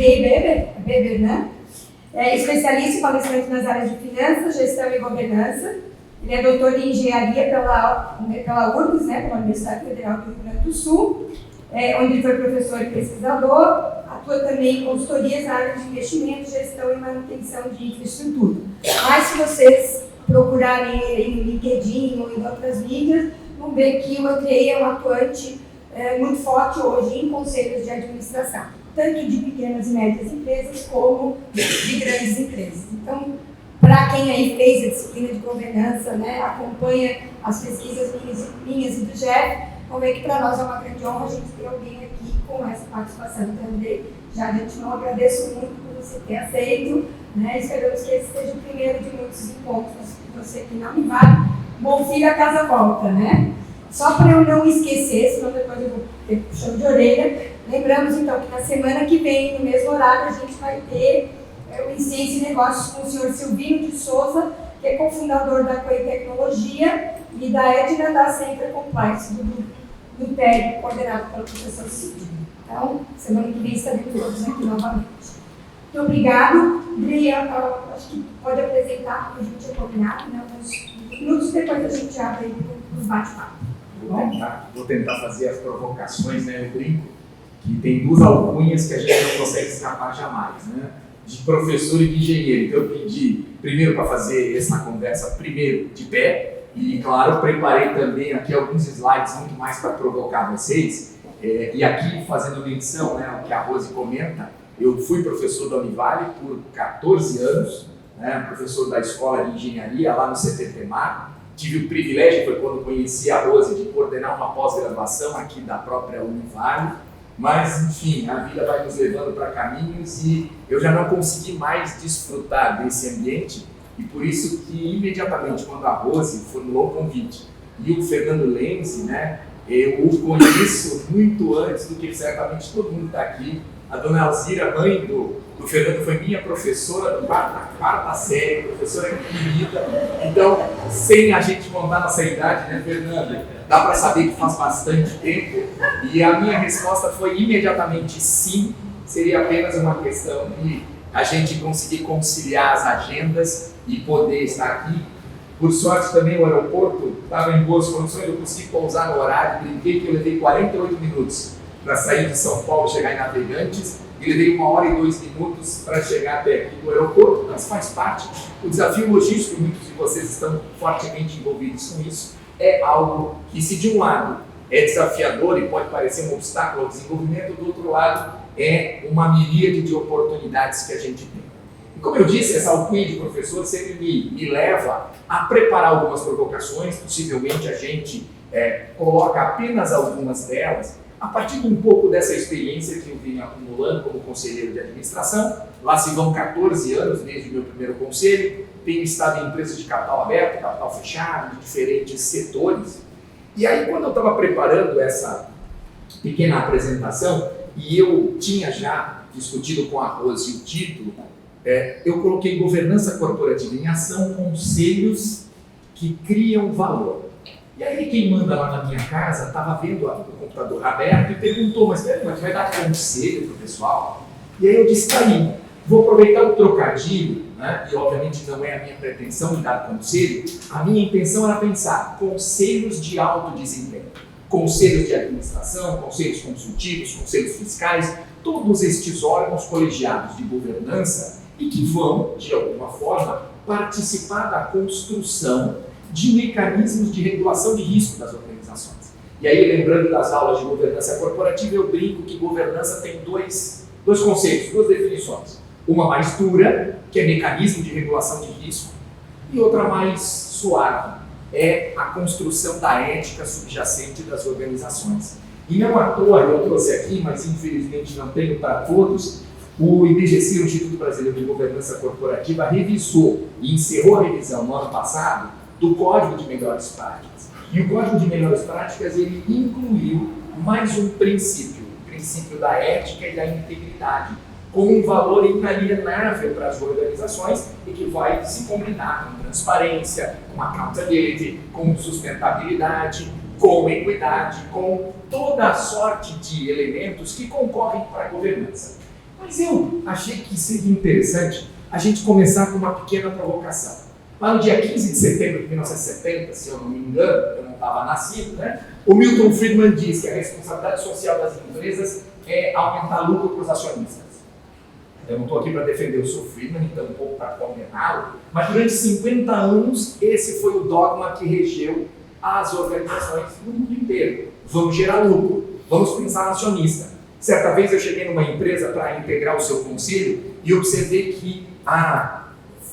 Weber, né? É especialista e palestrante nas áreas de finanças, gestão e governança. Ele é doutor em engenharia pela URGS, né, pela Universidade Federal do Rio Grande do Sul, onde ele foi professor e pesquisador. Atua também em consultorias na área de investimento, gestão e manutenção de infraestrutura. Mas se vocês procurarem ele em LinkedIn ou em outras mídias, vão ver que o Andrei é um atuante muito forte hoje em conselhos de administração, tanto de pequenas e médias empresas como de grandes empresas. Então, para quem aí fez a disciplina de governança, né, acompanha as pesquisas minhas e do Jeff, vão ver que para nós é uma grande honra a gente ter alguém aqui com essa participação. Então, Andrei, já de antemão agradeço muito por você ter aceito, né? Esperamos que esse seja o primeiro de muitos encontros que você que não me vale, bom filho a casa volta, né? Só para eu não esquecer, senão depois eu vou ter puxão de orelha, lembramos então que na semana que vem, no mesmo horário, a gente vai ter o Ciência e Negócios com o senhor Silvino de Souza, que é cofundador da Coe Tecnologia e da Edna da Center Compliance, do TEG, coordenado pelo professor Cid. Então, semana que vem estaremos todos aqui novamente. Muito obrigado. Adriana, acho que pode apresentar, como a gente tinha combinado, né, uns minutos depois a gente abre para os bate-papo. Vou tentar fazer as provocações, né? Eu brinco que tem duas alcunhas que a gente não consegue escapar jamais, né? De professor e de engenheiro. Então eu pedi primeiro para fazer essa conversa primeiro de pé e, claro, preparei também aqui alguns slides muito mais para provocar vocês. E aqui, fazendo menção, né, ao que a Rose comenta, eu fui professor da Univale por 14 anos, né, professor da Escola de Engenharia lá no CPTMAR. Tive o privilégio, foi quando conheci a Rose, de coordenar uma pós-graduação aqui da própria Univale. Mas, enfim, a vida vai nos levando para caminhos e eu já não consegui mais desfrutar desse ambiente e por isso que imediatamente quando a Rose formulou o convite e o Fernando Lenzi, né, eu o conheço muito antes do que certamente todo mundo está aqui. A dona Alzira, mãe do Fernando, foi minha professora da quarta série, professora querida. Então, sem a gente contar nossa idade, né, Fernando? Dá para saber que faz bastante tempo. E a minha resposta foi imediatamente sim. Seria apenas uma questão de a gente conseguir conciliar as agendas e poder estar aqui. Por sorte também o aeroporto estava em boas condições, eu consegui pousar no horário, brinquei que eu levei 48 minutos para sair de São Paulo, chegar em Navegantes, e levei 1 hora e 2 minutos para chegar até aqui no aeroporto, mas faz parte. O desafio logístico, muitos de vocês estão fortemente envolvidos com isso, é algo que, se de um lado é desafiador e pode parecer um obstáculo ao desenvolvimento, do outro lado é uma miríade de oportunidades que a gente tem. E como eu disse, essa alcunha de professor sempre me leva a preparar algumas provocações, possivelmente a gente coloca apenas algumas delas, a partir de um pouco dessa experiência que eu venho acumulando como conselheiro de administração. Lá se vão 14 anos desde o meu primeiro conselho, tenho estado em empresas de capital aberto, capital fechado, de diferentes setores. E aí, quando eu estava preparando essa pequena apresentação, e eu tinha já discutido com a Rose o título, eu coloquei governança corporativa em ação, conselhos que criam valor. E aí quem manda lá na minha casa estava vendo o computador aberto e perguntou, mas vai dar conselho para o pessoal? E aí eu disse, tá aí, vou aproveitar o trocadilho, né? E obviamente não é a minha pretensão de dar conselho, a minha intenção era pensar conselhos de alto desempenho, conselhos de administração, conselhos consultivos, conselhos fiscais, todos estes órgãos colegiados de governança e que vão, de alguma forma, participar da construção de mecanismos de regulação de risco das organizações. E aí, lembrando das aulas de governança corporativa, eu brinco que governança tem dois conceitos, duas definições. Uma mais dura, que é mecanismo de regulação de risco, e outra mais suave, é a construção da ética subjacente das organizações. E não à toa, eu trouxe aqui, mas infelizmente não tenho para todos, o IBGC, o Instituto Brasileiro de Governança Corporativa, revisou e encerrou a revisão no ano passado do Código de Melhores Práticas. E o Código de Melhores Práticas, ele incluiu mais um princípio, o princípio da ética e da integridade, como um valor inalienável para as organizações e que vai se combinar com transparência, com accountability, com sustentabilidade, com equidade, com toda a sorte de elementos que concorrem para a governança. Mas eu achei que seria interessante a gente começar com uma pequena provocação. Lá no dia 15 de setembro de 1970, se eu não me engano, eu não estava nascido, né? O Milton Friedman diz que a responsabilidade social das empresas é aumentar lucro para os acionistas. Eu não estou aqui para defender o Sr. Friedman, então um pouco para condená-lo, mas durante 50 anos esse foi o dogma que regeu as organizações no mundo inteiro. Vamos gerar lucro, vamos pensar no acionista. Certa vez eu cheguei numa empresa para integrar o seu conselho e observei que a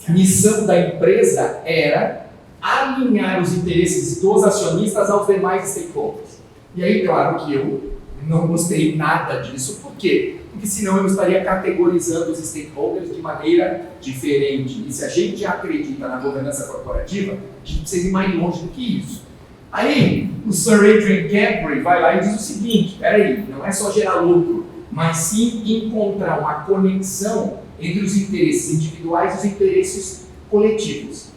missão da empresa era alinhar os interesses dos acionistas aos demais stakeholders. E aí, claro que eu não gostei nada disso. Por quê? Porque senão eu estaria categorizando os stakeholders de maneira diferente. E se a gente acredita na governança corporativa, a gente precisa ir mais longe do que isso. Aí, o Sir Adrian Cadbury vai lá e diz o seguinte: peraí, não é só gerar lucro, mas sim encontrar uma conexão entre os interesses individuais e os interesses coletivos.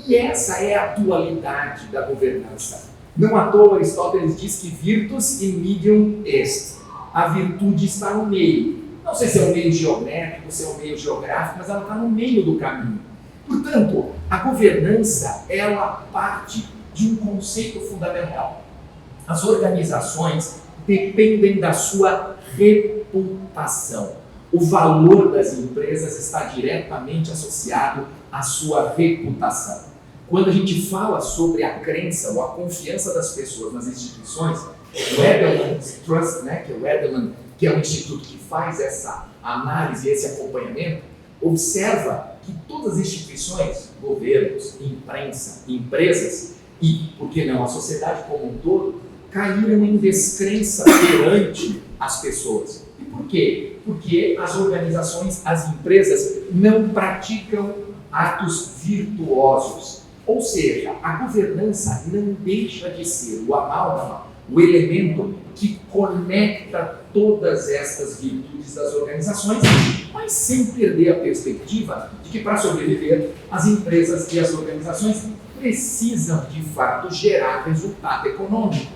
E essa é a dualidade da governança. Não à toa Aristóteles diz que virtus in medium est. A virtude está no meio. Não sei se é um meio geométrico, se é um meio geográfico, mas ela está no meio do caminho. Portanto, a governança, ela parte de um conceito fundamental. As organizações dependem da sua reputação. O valor das empresas está diretamente associado à sua reputação. Quando a gente fala sobre a crença ou a confiança das pessoas nas instituições, o Edelman Trust, né, que é o Edelman, que é um instituto que faz essa análise, esse acompanhamento, observa que todas as instituições, governos, imprensa, empresas e, por que não, a sociedade como um todo, caíram em descrença perante as pessoas. E por quê? Porque as organizações, as empresas, não praticam atos virtuosos. Ou seja, a governança não deixa de ser o amálgama, o elemento que conecta todas estas virtudes das organizações, mas sem perder a perspectiva de que, para sobreviver, as empresas e as organizações precisam, de fato, gerar resultado econômico.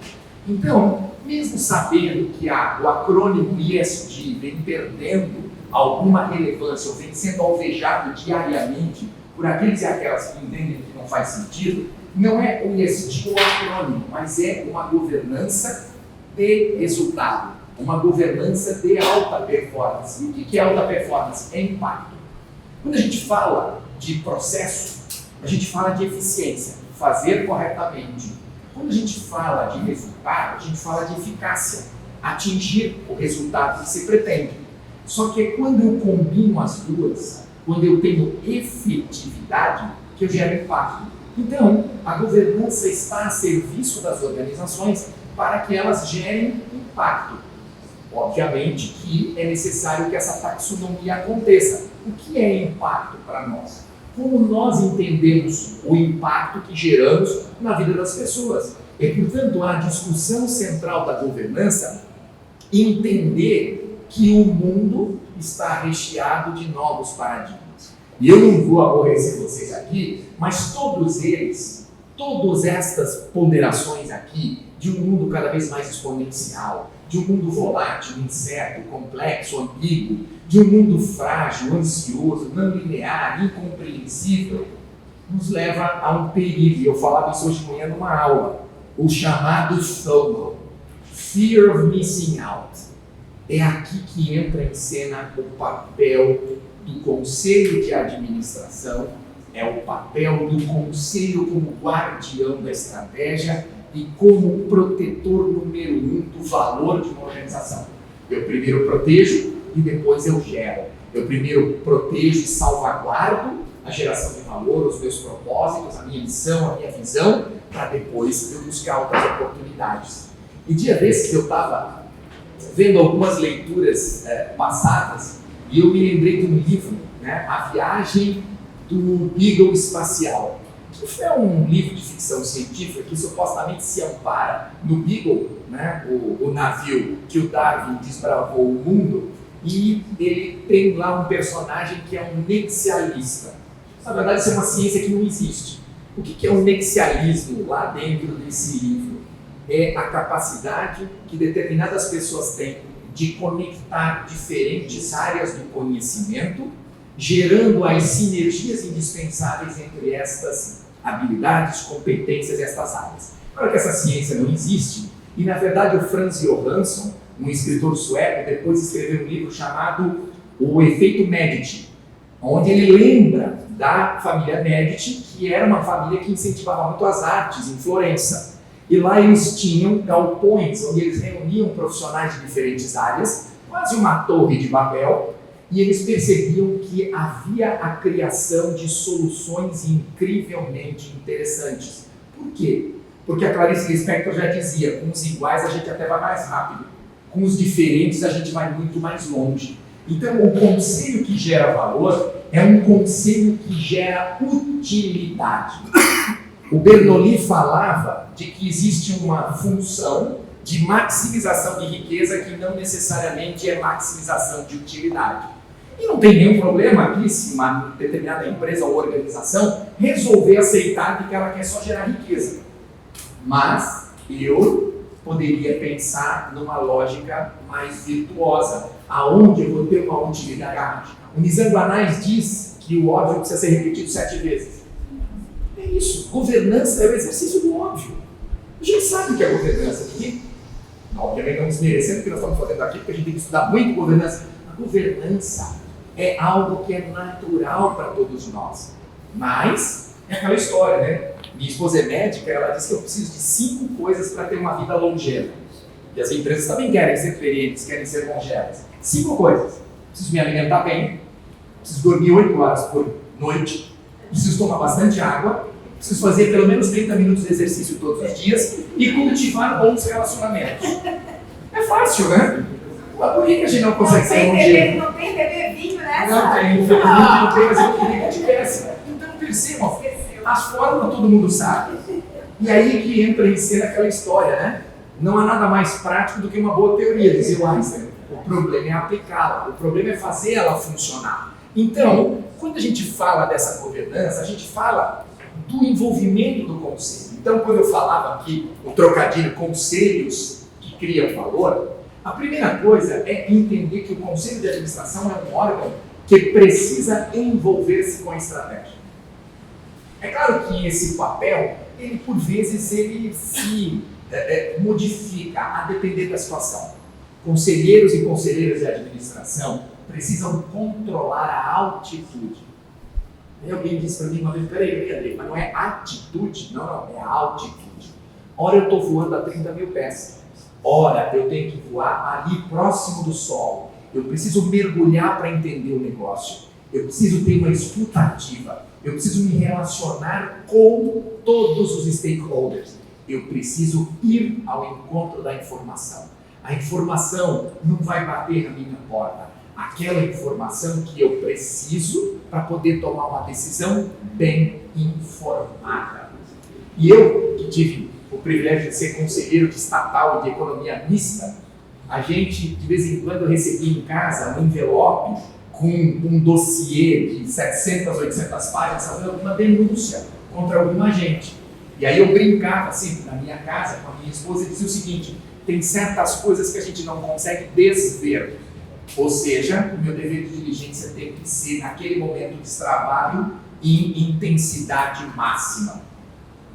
Então, mesmo sabendo que o acrônimo ESG vem perdendo alguma relevância ou vem sendo alvejado diariamente por aqueles e aquelas que entendem que não faz sentido, não é o ESG o acrônimo, mas é uma governança de resultado, uma governança de alta performance. E o que é alta performance? É impacto. Quando a gente fala de processo, a gente fala de eficiência, fazer corretamente. Quando a gente fala de resultado, a gente fala de eficácia, atingir o resultado que se pretende. Só que é quando eu combino as duas, quando eu tenho efetividade, que eu gero impacto. Então, a governança está a serviço das organizações para que elas gerem impacto. Obviamente que é necessário que essa taxonomia aconteça. O que é impacto para nós? Como nós entendemos o impacto que geramos na vida das pessoas? É, portanto, a discussão central da governança entender que o mundo está recheado de novos paradigmas. E eu não vou aborrecer vocês aqui, mas todos eles, todas estas ponderações aqui, de um mundo cada vez mais exponencial, de um mundo volátil, incerto, complexo, ambíguo, de um mundo frágil, ansioso, não linear, incompreensível, nos leva a um perigo. Eu falava isso hoje de manhã numa aula, o chamado FOMO, Fear of Missing Out. É aqui que entra em cena o papel do Conselho de Administração, é o papel do Conselho como guardião da estratégia e como protetor número 1 do valor de uma organização. Eu primeiro protejo e depois eu gero. Eu primeiro protejo e salvaguardo a geração de valor, os meus propósitos, a minha missão, a minha visão, para depois eu buscar outras oportunidades. E dia desses eu estava vendo algumas leituras passadas e eu me lembrei de um livro, né, A Viagem do Beagle Espacial. Isso é um livro de ficção científica que supostamente se ampara no Beagle, né, o navio que o Darwin desbravou o mundo, e ele tem lá um personagem que é um nexialista. Na verdade, isso é uma ciência que não existe. O que é um nexialismo lá dentro desse livro? É a capacidade que determinadas pessoas têm de conectar diferentes áreas do conhecimento, gerando as sinergias indispensáveis entre estas habilidades, competências e estas áreas. Claro que essa ciência não existe, e na verdade o Frans Johansson, um escritor sueco, depois escreveu um livro chamado O Efeito Medici, onde ele lembra da família Medici, que era uma família que incentivava muito as artes em Florença. E lá eles tinham galpões, onde eles reuniam profissionais de diferentes áreas, quase uma torre de Babel, e eles percebiam que havia a criação de soluções incrivelmente interessantes. Por quê? Porque a Clarice Lispector já dizia, com os iguais a gente até vai mais rápido, com os diferentes a gente vai muito mais longe. Então, o conselho que gera valor é um conselho que gera utilidade. O Bernoulli falava de que existe uma função de maximização de riqueza que não necessariamente é maximização de utilidade. E não tem nenhum problema aqui se uma determinada empresa ou organização resolver aceitar que ela quer só gerar riqueza. Mas eu poderia pensar numa lógica mais virtuosa, aonde eu vou ter uma utilidade. O Nizam Anais diz que o óbvio precisa ser repetido 7 vezes. É isso. Governança é o exercício do óbvio. A gente sabe o que é governança aqui. Obviamente não desmerecendo o que nós estamos fazendo aqui, porque a gente tem que estudar muito governança. A governança é algo que é natural para todos nós. Mas é aquela história, né? Minha esposa é médica, ela diz que eu preciso de 5 coisas para ter uma vida longeva. E as empresas também querem ser perentes, querem ser longevas. 5 coisas. Preciso me alimentar bem, preciso dormir 8 horas por noite, preciso tomar bastante água, preciso fazer pelo menos 30 minutos de exercício todos os dias e cultivar bons relacionamentos. É fácil, né? Mas por que a gente não consegue ser longevo? Não tem beber vinho nessa? Não tem, infelizmente não tem, mas eu queria que tivesse. Então percebam, as fórmulas todo mundo sabe. E aí que entra em cena aquela história, né? Não há nada mais prático do que uma boa teoria, dizia o Einstein. O problema é aplicá-la, o problema é fazer ela funcionar. Então, quando a gente fala dessa governança, a gente fala do envolvimento do conselho. Então, quando eu falava aqui o trocadilho conselhos que criam valor, a primeira coisa é entender que o conselho de administração é um órgão que precisa envolver-se com a estratégia. É claro que esse papel, ele por vezes, ele se modifica a depender da situação. Conselheiros e conselheiras de administração precisam controlar a altitude. Aí alguém disse para mim uma vez, peraí, André, mas não é atitude? Não, é altitude. Ora eu estou voando a 30 mil pés. Ora eu tenho que voar ali próximo do solo. Eu preciso mergulhar para entender o negócio. Eu preciso ter uma escuta ativa. Eu preciso me relacionar com todos os stakeholders. Eu preciso ir ao encontro da informação. A informação não vai bater na minha porta. Aquela informação que eu preciso para poder tomar uma decisão bem informada. E eu, que tive o privilégio de ser conselheiro de estatal e de economia mista, a gente, de vez em quando, recebia em casa um envelope com um dossiê de 700, 800 páginas, fazendo alguma denúncia contra alguma gente. E aí eu brincava assim, na minha casa, com a minha esposa, e dizia o seguinte: tem certas coisas que a gente não consegue desver. Ou seja, o meu dever de diligência tem que ser, naquele momento de trabalho, em intensidade máxima.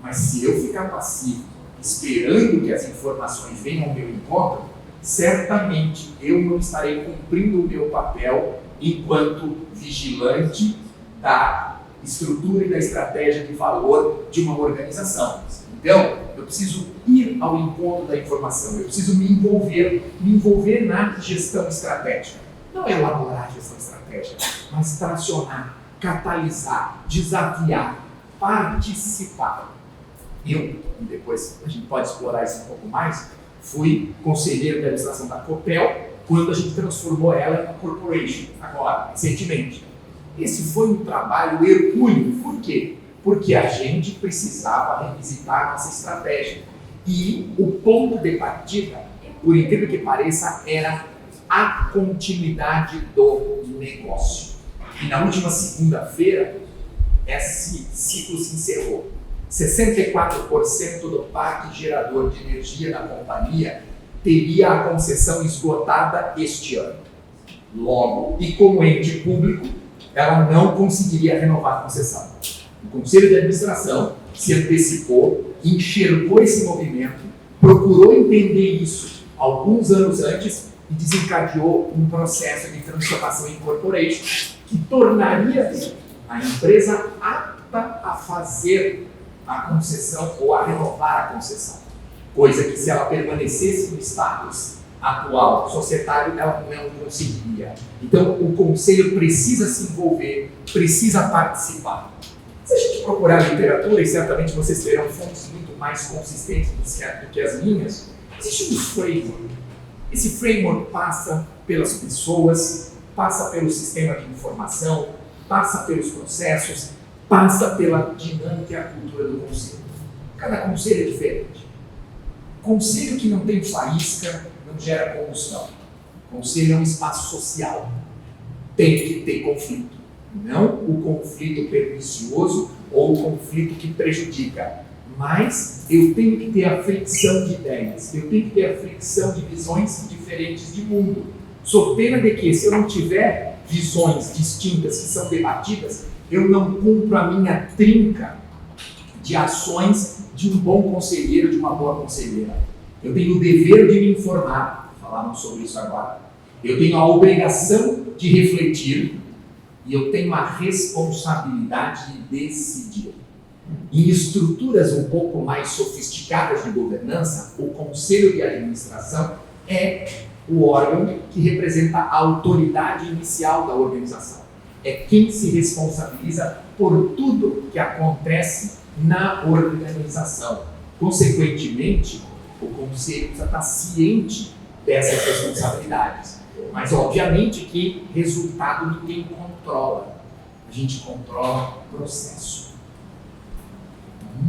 Mas se eu ficar passivo, esperando que as informações venham ao meu encontro, certamente eu não estarei cumprindo o meu papel enquanto vigilante da estrutura e da estratégia de valor de uma organização. Então, eu preciso ir ao encontro da informação, eu preciso me envolver na gestão estratégica. Não é elaborar a gestão estratégica, mas tracionar, catalisar, desafiar, participar. Eu, e depois a gente pode explorar isso um pouco mais, fui conselheiro de administração da Copel quando a gente transformou ela em uma corporation, agora, recentemente. Esse foi um trabalho hercúleo. Por quê? Porque a gente precisava revisitar a nossa estratégia. E o ponto de partida, por incrível que pareça, era a continuidade do negócio. E na última segunda-feira, esse ciclo se encerrou. 64% do parque gerador de energia da companhia teria a concessão esgotada este ano. Logo, e como ente público, ela não conseguiria renovar a concessão. O Conselho de Administração se antecipou, enxergou esse movimento, procurou entender isso alguns anos antes e desencadeou um processo de transformação em corporation que tornaria a empresa apta a fazer a concessão ou a renovar a concessão. Coisa que, se ela permanecesse no status atual societário, ela não conseguiria. Então, o Conselho precisa se envolver, precisa participar. Se a gente procurar literatura, e certamente vocês terão fontes muito mais consistentes do que as minhas, existe um framework. Esse framework passa pelas pessoas, passa pelo sistema de informação, passa pelos processos, passa pela dinâmica e a cultura do conselho. Cada conselho é diferente. Conselho que não tem faísca não gera combustão. Conselho é um espaço social. Tem que ter conflito. Não o conflito pernicioso ou o conflito que prejudica. Mas eu tenho que ter a fricção de ideias. Eu tenho que ter a fricção de visões diferentes de mundo. Sob pena de que, se eu não tiver visões distintas que são debatidas, eu não cumpro a minha trinca de ações de um bom conselheiro, de uma boa conselheira. Eu tenho o dever de me informar, falamos sobre isso agora. Eu tenho a obrigação de refletir e eu tenho a responsabilidade de decidir. Em estruturas um pouco mais sofisticadas de governança, o Conselho de Administração é o órgão que representa a autoridade inicial da organização. É quem se responsabiliza por tudo que acontece na organização. Consequentemente, o Conselho precisa estar ciente dessas responsabilidades. Mas, obviamente, que resultado ninguém controla. A gente controla o processo.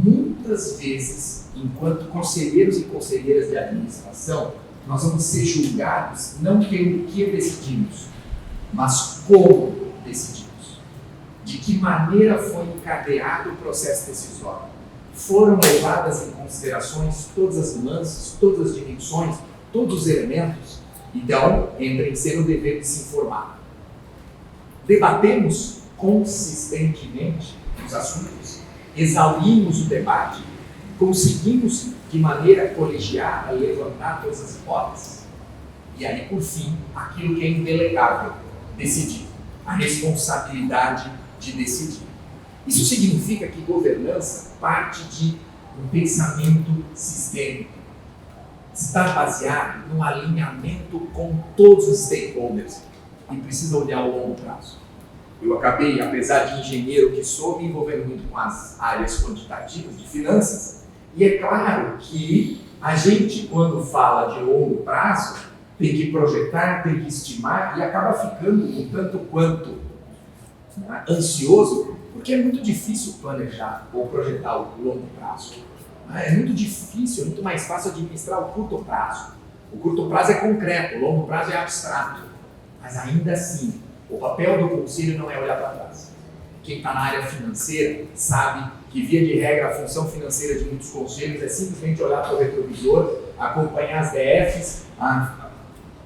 Muitas vezes, enquanto conselheiros e conselheiras de administração, nós vamos ser julgados não pelo que decidimos, mas como decidimos. De que maneira foi encadeado o processo decisório. Foram levadas em considerações todas as nuances, todas as dimensões, todos os elementos. Então, entra em cena o dever de se informar. Debatemos consistentemente os assuntos, exaurimos o debate, conseguimos de maneira colegiada levantar todas as hipóteses. E aí, por fim, aquilo que é indelegável, decidir. A responsabilidade de decidir. Isso significa que governança parte de um pensamento sistêmico. Está baseado num alinhamento com todos os stakeholders e precisa olhar ao longo prazo. Eu acabei, apesar de engenheiro que sou, me envolvendo muito com as áreas quantitativas de finanças, e é claro que a gente, quando fala de longo prazo, tem que projetar, tem que estimar e acaba ficando um tanto quanto ansioso, porque é muito difícil planejar ou projetar o longo prazo. É muito difícil, é muito mais fácil administrar o curto prazo. O curto prazo é concreto, o longo prazo é abstrato. Mas ainda assim, o papel do conselho não é olhar para trás. Quem está na área financeira sabe que, via de regra, a função financeira de muitos conselhos é simplesmente olhar para o retrovisor, acompanhar as DFs,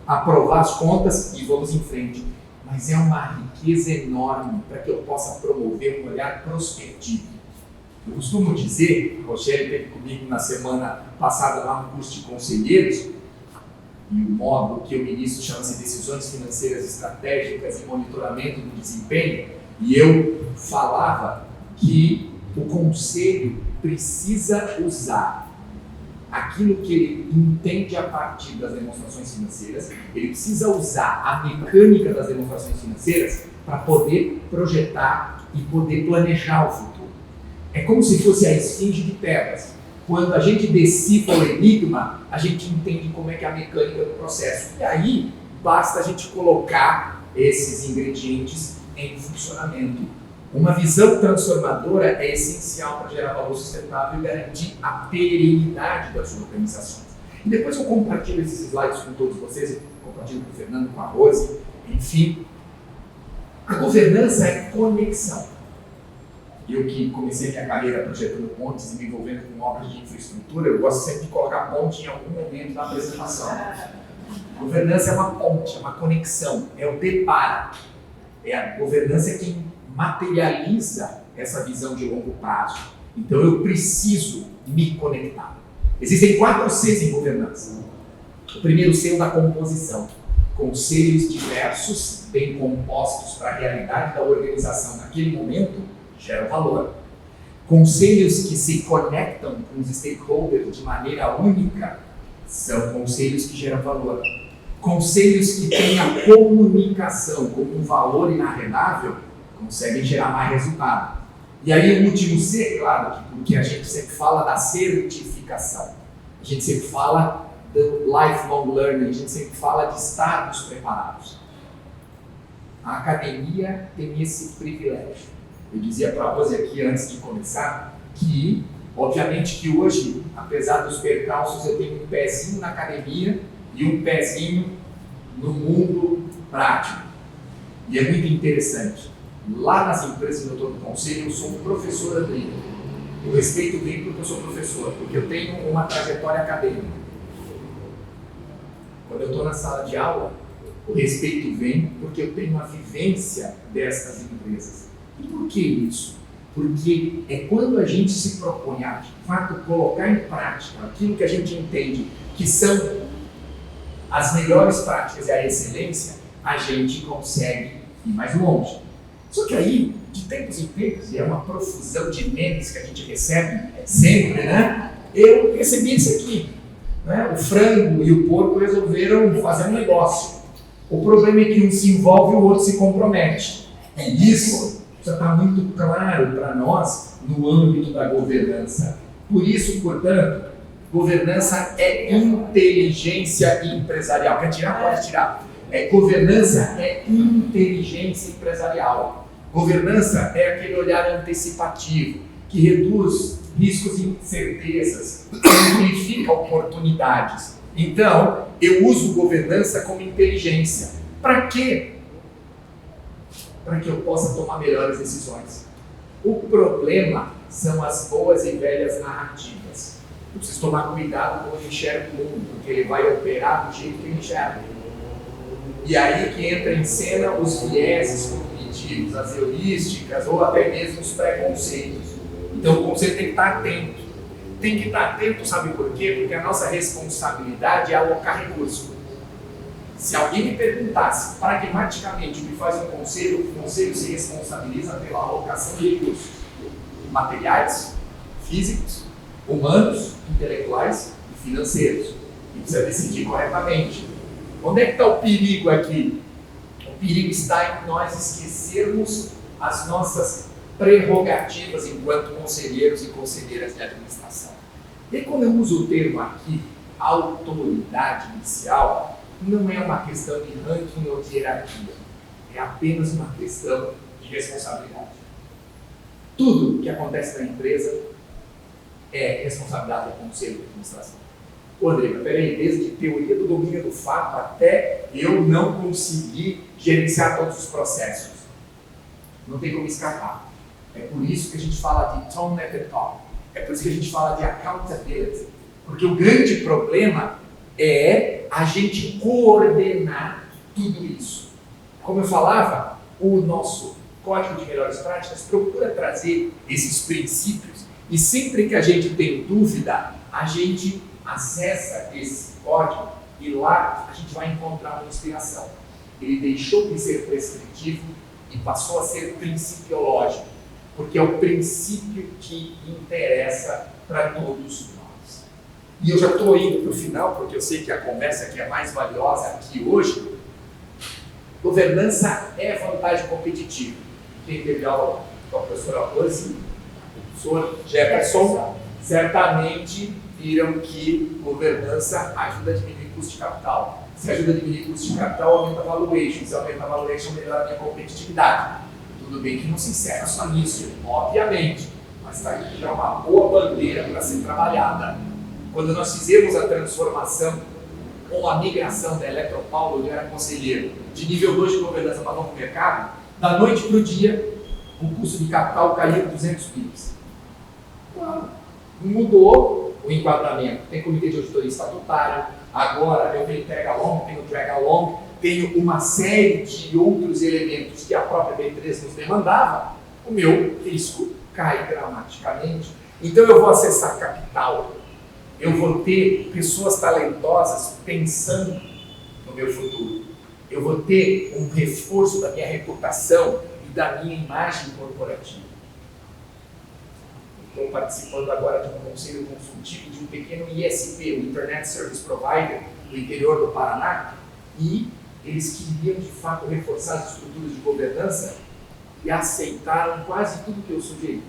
aprovar as contas e vamos em frente. Mas é uma riqueza enorme para que eu possa promover um olhar prospectivo. Eu costumo dizer, a Rochelle esteve comigo na semana passada lá no curso de conselheiros, e o módulo que eu ministro chama-se Decisões Financeiras Estratégicas e Monitoramento do Desempenho, e eu falava que o conselho precisa usar aquilo que ele entende a partir das demonstrações financeiras, ele precisa usar a mecânica das demonstrações financeiras para poder projetar e poder planejar o futuro. É como se fosse a esfinge de Tebas. Quando a gente decifra o enigma, a gente entende como é que é a mecânica do processo. E aí, basta a gente colocar esses ingredientes em funcionamento. Uma visão transformadora é essencial para gerar valor sustentável e garantir a perenidade das organizações. E depois eu compartilho esses slides com todos vocês, eu compartilho com o Fernando, com a Rose, enfim. A governança é conexão. Eu que comecei minha carreira projetando pontes e me envolvendo com obras de infraestrutura, eu gosto sempre de colocar ponte em algum momento da apresentação. Governança é uma ponte, é uma conexão, é o depara. É a governança quem materializa essa visão de longo prazo. Então eu preciso me conectar. Existem 4 Cs em governança. O primeiro C é o da composição. Conselhos diversos, bem compostos para a realidade da organização naquele momento, geram valor. Conselhos que se conectam com os stakeholders de maneira única são conselhos que geram valor. Conselhos que têm a comunicação como um valor inarredável conseguem gerar mais resultado. E aí o último C, claro, porque a gente sempre fala da certificação. A gente sempre fala do lifelong learning, a gente sempre fala de estarmos preparados. A academia tem esse privilégio. Eu dizia para você aqui antes de começar que, obviamente que hoje, apesar dos percalços, eu tenho um pezinho na academia e um pezinho no mundo prático. E é muito interessante. Lá nas empresas que eu estou no conselho, eu sou um professor André. Eu respeito bem porque eu sou professor, porque eu tenho uma trajetória acadêmica. Quando eu estou na sala de aula, o respeito vem porque eu tenho a vivência destas empresas. E por que isso? Porque é quando a gente se propõe a, de fato, colocar em prática aquilo que a gente entende que são as melhores práticas e a excelência, a gente consegue ir mais longe. Só que aí, de tempos em tempos, e é uma profusão de memes que a gente recebe sempre, né? Eu recebi isso aqui, né? O frango e o porco resolveram fazer um negócio. O problema é que um se envolve e o outro se compromete. E isso já está muito claro para nós no âmbito da governança. Por isso, portanto, governança é inteligência empresarial. Quer tirar? Pode tirar. Governança é inteligência empresarial. Governança é aquele olhar antecipativo que reduz riscos e incertezas, amplifica oportunidades. Então, eu uso governança como inteligência. Para quê? Para que eu possa tomar melhores decisões. O problema são as boas e velhas narrativas. Eu preciso tomar cuidado como eu enxergo o mundo, porque ele vai operar do jeito que eu enxergo. E aí que entra em cena os vieses cognitivos, as heurísticas ou até mesmo os preconceitos. Então o conceito tem que estar atento. Tem que estar atento, sabe por quê? Porque a nossa responsabilidade é alocar recursos. Se alguém me perguntasse pragmaticamente o que faz um conselho, o conselho se responsabiliza pela alocação de recursos materiais, físicos, humanos, intelectuais e financeiros. E precisa decidir corretamente. Onde é que está o perigo aqui? O perigo está em nós esquecermos as nossas prerrogativas enquanto conselheiros e conselheiras de administração. E quando eu uso o termo aqui, autoridade inicial, não é uma questão de ranking ou de hierarquia, é apenas uma questão de responsabilidade. Tudo que acontece na empresa é responsabilidade do conselho de administração. Ô André, mas peraí, desde teoria do domínio do fato até eu não conseguir gerenciar todos os processos. Não tem como escapar. É por isso que a gente fala de tone at the top. É por isso que a gente fala de accountability. Porque o grande problema é a gente coordenar tudo isso. Como eu falava, o nosso Código de Melhores Práticas procura trazer esses princípios e sempre que a gente tem dúvida, a gente acessa esse código e lá a gente vai encontrar uma inspiração. Ele deixou de ser prescritivo e passou a ser principiológico, porque é o princípio que interessa para todos nós. E eu já estou indo para o final, porque eu sei que a conversa aqui é mais valiosa aqui hoje. Governança é vantagem competitiva. Quem teve aula com a professora Rose, o professor Jefferson, certamente viram que governança ajuda a diminuir custo de capital. Se ajuda a diminuir custo de capital, aumenta a valuation. Se aumenta a valuation, melhora a minha competitividade. Tudo bem que não se encerra só nisso, obviamente, mas está aqui já uma boa bandeira para ser trabalhada. Quando nós fizemos a transformação ou a migração da Eletropaulo, eu era conselheiro, de nível 2 de governança para novo mercado, da noite para o dia, o custo de capital caiu 200 pips. Claro, mudou o enquadramento. Tem comitê de auditoria estatutário, agora eu tenho tag along, tenho drag along, tenho uma série de outros elementos que a própria B3 nos demandava, o meu risco cai dramaticamente. Então eu vou acessar capital, eu vou ter pessoas talentosas pensando no meu futuro, eu vou ter um reforço da minha reputação e da minha imagem corporativa. Estou participando agora de um conselho consultivo de um pequeno ISP, o Internet Service Provider, do interior do Paraná, e eles queriam de fato reforçar as estruturas de governança e aceitaram quase tudo que eu sugeri.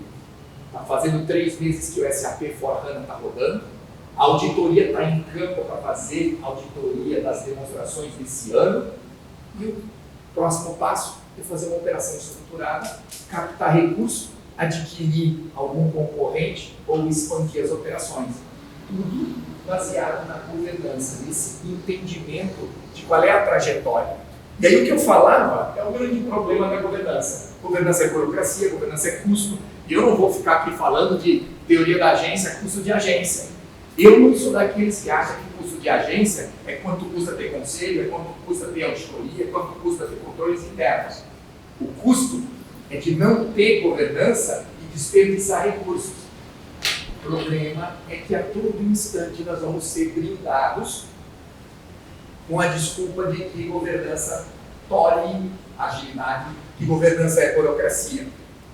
Está fazendo 3 meses que o SAP S/4HANA está rodando, a auditoria está em campo para fazer auditoria das demonstrações desse ano, e o próximo passo é fazer uma operação estruturada, captar recursos, adquirir algum concorrente ou expandir as operações. Tudo baseado na governança, nesse entendimento de qual é a trajetória. E aí o que eu falava é o grande problema da governança. Governança é burocracia, governança é custo. E eu não vou ficar aqui falando de teoria da agência, custo de agência. Eu não sou daqueles que acham que o custo de agência é quanto custa ter conselho, é quanto custa ter auditoria, é quanto custa ter controles internos. O custo é de não ter governança e desperdiçar recursos. O problema é que a todo instante nós vamos ser brindados com a desculpa de que governança tolhe agilidade, que governança é burocracia.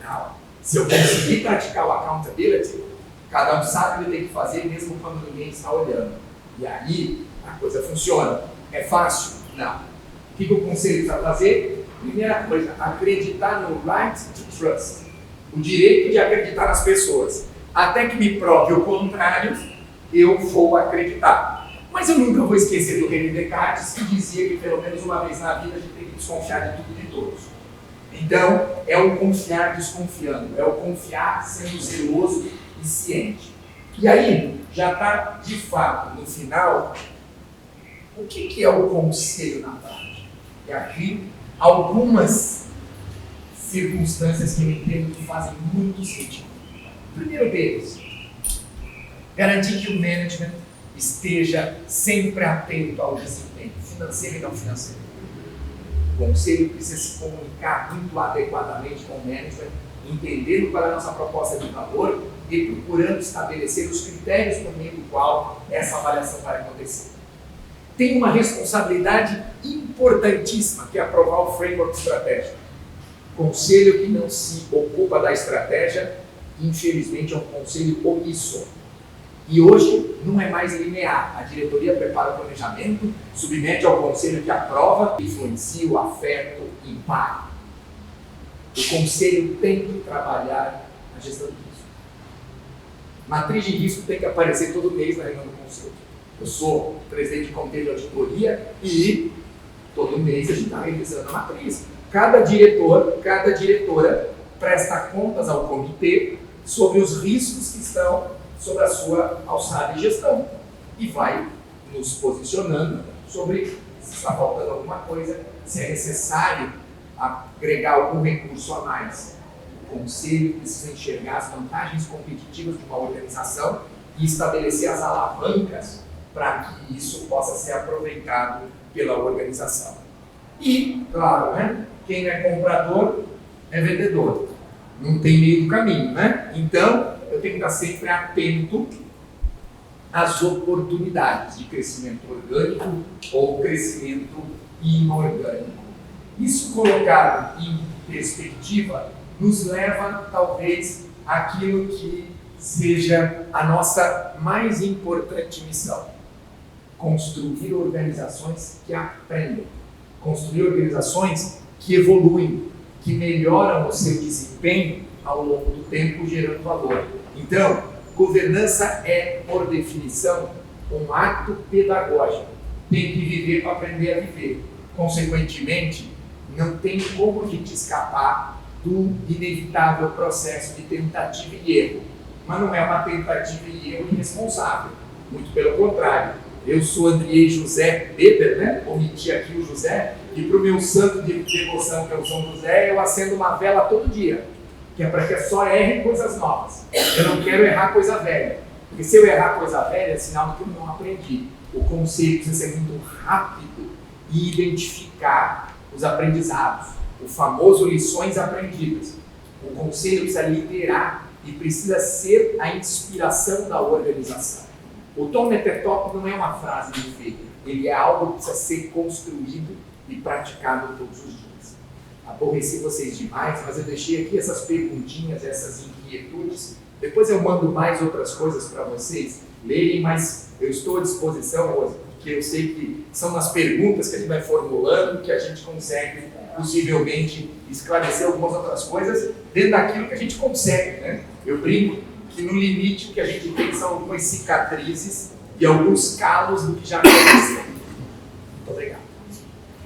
Não. Se eu conseguir praticar o accountability, cada um sabe o que tem que fazer, mesmo quando ninguém está olhando. E aí a coisa funciona. É fácil? Não. O que o conselho precisa fazer? Primeira coisa, acreditar no right to trust. O direito de acreditar nas pessoas. Até que me prove o contrário, eu vou acreditar. Mas eu nunca vou esquecer do René Descartes, que dizia que pelo menos uma vez na vida a gente tem que desconfiar de tudo e de todos. Então, é o confiar desconfiando, é o confiar sendo zeloso e ciente. E aí, já está de fato no final, o que é o conselho na prática? E aqui, algumas circunstâncias que eu entendo que fazem muito sentido. O primeiro deles, garantir que o management esteja sempre atento ao desempenho financeiro e não financeiro. O conselho precisa se comunicar muito adequadamente com o management, entendendo qual é a nossa proposta de valor e procurando estabelecer os critérios por meio do qual essa avaliação vai acontecer. Tem uma responsabilidade importantíssima, que é aprovar o framework estratégico. O conselho que não se ocupa da estratégia, infelizmente, é um conselho omisso. E hoje não é mais linear. A diretoria prepara o planejamento, submete ao conselho que aprova, influencia o afeto, impacto. O conselho tem que trabalhar a gestão de risco. Matriz de risco tem que aparecer todo mês na reunião do conselho. Eu sou presidente de comitê de auditoria e todo mês a gente está revisando a matriz. Cada diretor, cada diretora presta contas ao comitê sobre os riscos que estão sobre a sua alçada de gestão e vai nos posicionando sobre se está faltando alguma coisa, se é necessário agregar algum recurso a mais. O conselho precisa enxergar as vantagens competitivas de uma organização e estabelecer as alavancas para que isso possa ser aproveitado pela organização. E, claro, né, quem é comprador é vendedor. Não tem meio do caminho, né? Então, eu tenho que estar sempre atento às oportunidades de crescimento orgânico ou crescimento inorgânico. Isso colocado em perspectiva nos leva, talvez, àquilo que seja a nossa mais importante missão: construir organizações que aprendem, construir organizações que evoluem, que melhoram o seu desempenho ao longo do tempo, gerando valor. Então, governança é, por definição, um ato pedagógico. Tem que viver para aprender a viver. Consequentemente, não tem como a gente escapar do inevitável processo de tentativa e erro. Mas não é uma tentativa e erro irresponsável. Muito pelo contrário. Eu sou Andriei José Beber, né? Omiti aqui o José, e para o meu santo de devoção, que é o São José, eu acendo uma vela todo dia. que é para que eu só erre coisas novas. Eu não quero errar coisa velha. Porque se eu errar coisa velha, é sinal de que eu não aprendi. O conselho precisa ser muito rápido e identificar os aprendizados. O famoso lições aprendidas. O conselho precisa liderar e precisa ser a inspiração da organização. O Tom Matter Top não é uma frase de efeito. Ele é algo que precisa ser construído e praticado todos os dias. Aborreci vocês demais, mas eu deixei aqui essas perguntinhas, essas inquietudes. Depois eu mando mais outras coisas para vocês lerem, mas eu estou à disposição, Rosa, porque eu sei que são nas perguntas que a gente vai formulando que a gente consegue, possivelmente, esclarecer algumas outras coisas dentro daquilo que a gente consegue, né? Eu brinco que no limite o que a gente tem são algumas cicatrizes e alguns calos do que já aconteceu. Muito obrigado.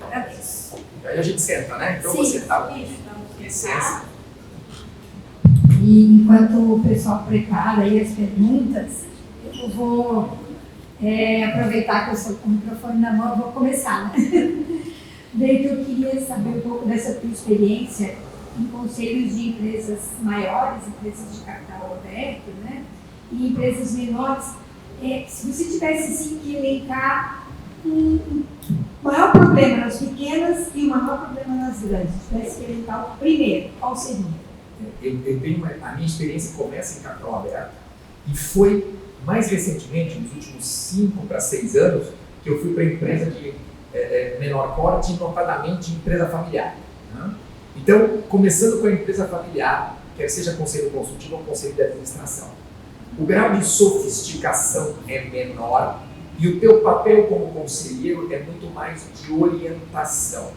Agradeço. Aí a gente senta, né? Então você está. Licença. E enquanto o pessoal prepara aí as perguntas, eu vou aproveitar que eu estou com o microfone na mão, eu vou começar, né? Daí que eu queria saber um pouco dessa tua experiência em conselhos de empresas maiores, empresas de capital aberto, né? E empresas menores. Se você tivesse assim, que elencar um maior problema nas pequenas e um maior problema nas grandes, tivesse que elencar o primeiro, qual seria? Eu tenho a minha experiência começa em capital aberto e foi mais recentemente, nos últimos 5 para 6 anos, que eu fui para empresa de menor porte, notadamente empresa familiar. Né? Então, começando com a empresa familiar, quer seja conselho consultivo ou conselho de administração, o grau de sofisticação é menor e o teu papel como conselheiro é muito mais de orientação.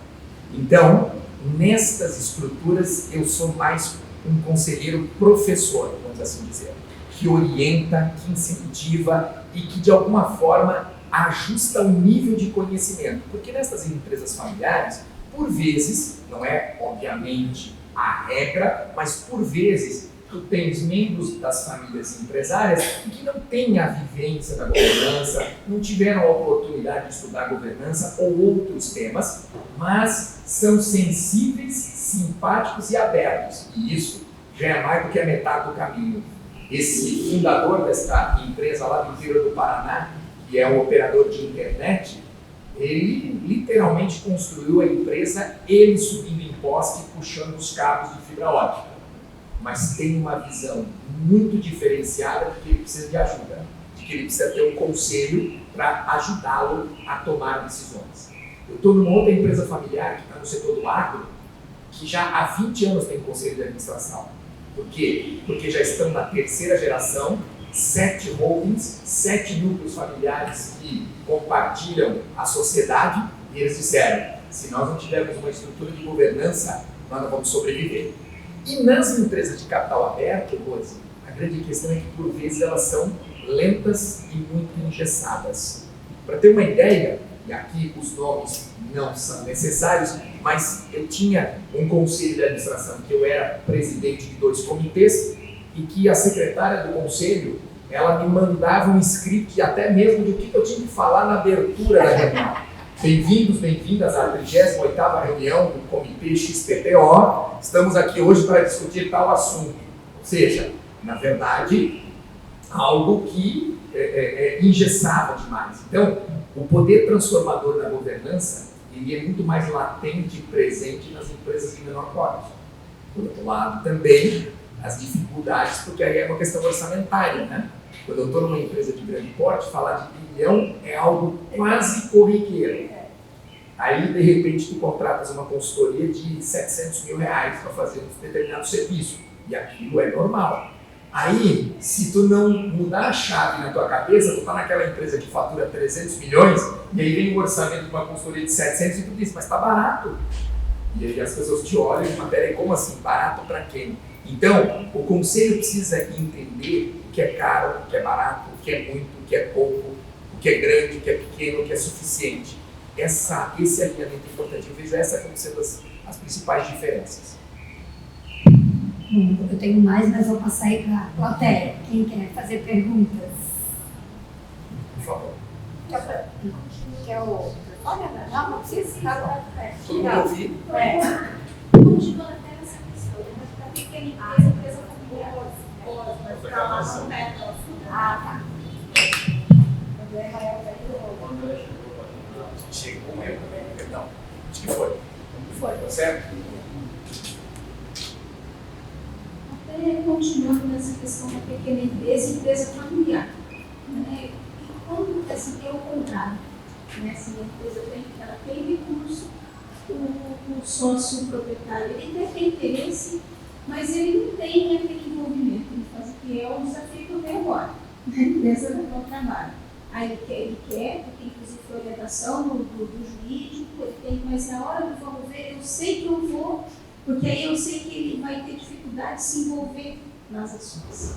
Então, nestas estruturas, eu sou mais um conselheiro professor, vamos assim dizer, que orienta, que incentiva e que de alguma forma ajusta o nível de conhecimento. Porque nessas empresas familiares, por vezes, não é obviamente a regra, mas por vezes tu tens membros das famílias empresárias que não têm a vivência da governança, não tiveram a oportunidade de estudar governança ou outros temas, mas são sensíveis, simpáticos e abertos. E isso já é mais do que a metade do caminho. Esse fundador desta empresa lá do interior do Paraná, que é um operador de internet, ele literalmente construiu a empresa, ele subindo em poste e puxando os cabos de fibra óptica. Mas tem uma visão muito diferenciada de que ele precisa de ajuda, de que ele precisa ter um conselho para ajudá-lo a tomar decisões. Eu estou numa outra empresa familiar que está no setor do agro, que já há 20 anos tem conselho de administração. Por quê? Porque já estão na 3ª geração, 7 holdings, 7 núcleos familiares que compartilham a sociedade, e eles disseram, se nós não tivermos uma estrutura de governança, nós não vamos sobreviver. E nas empresas de capital aberto, Rose, a grande questão é que por vezes elas são lentas e muito engessadas. Para ter uma ideia, e aqui os nomes não são necessários, mas eu tinha um conselho de administração que eu era presidente de 2 comitês e que a secretária do conselho, ela me mandava um script até mesmo do que eu tinha que falar na abertura da reunião. Bem-vindos, bem-vindas à 38ª reunião do Comitê XPTO. Estamos aqui hoje para discutir tal assunto. Ou seja, na verdade, algo que engessava demais. Então, o poder transformador da governança ele é muito mais latente e presente nas empresas de menor porte. Por outro lado, também, as dificuldades, porque aí é uma questão orçamentária, né? Quando eu estou numa empresa de grande porte, falar de bilhão é algo quase corriqueiro. Aí, de repente, tu contratas uma consultoria de R$700 mil para fazer um determinado serviço. E aquilo é normal. Aí, se tu não mudar a chave na tua cabeça, tu está naquela empresa que fatura 300 milhões, e aí vem o orçamento de uma consultoria de 700 e tu diz, mas está barato. E aí as pessoas te olham e falam, peraí, como assim? Barato para quem? Então, o conselho precisa entender o que é caro, o que é barato, o que é muito, o que é pouco, o que é grande, o que é pequeno, o que é suficiente. Esse alinhamento é importante. Eu vejo essa como sendo as principais diferenças. Eu tenho mais, mas vou passar aí para a plateia. Quem quer fazer perguntas? Por favor. Quer o... Olha, não precisa. Todo mundo ouvir? Continuando até essa questão, mas para pequena empresa depois, vai ficar lá no teto. Ah, tá. O problema é o veículo. Chegou um erro, perdão. Acho que foi. Foi. Tá certo? Até continuando nessa questão da pequena empresa e empresa familiar. Né? E quando assim, é o contrário, né? Assim, a empresa ela tem recurso, o sócio proprietário ele tem interesse, mas ele não tem aquele envolvimento. Ele faz o que é o desafio que eu tenho agora, na empresa do meu trabalho. Aí ele quer, porque inclusive foi orientação do jurídico, ele tem, mas na hora do vamos ver, eu sei que eu vou, porque aí eu sei que ele vai ter dificuldade de se envolver nas ações.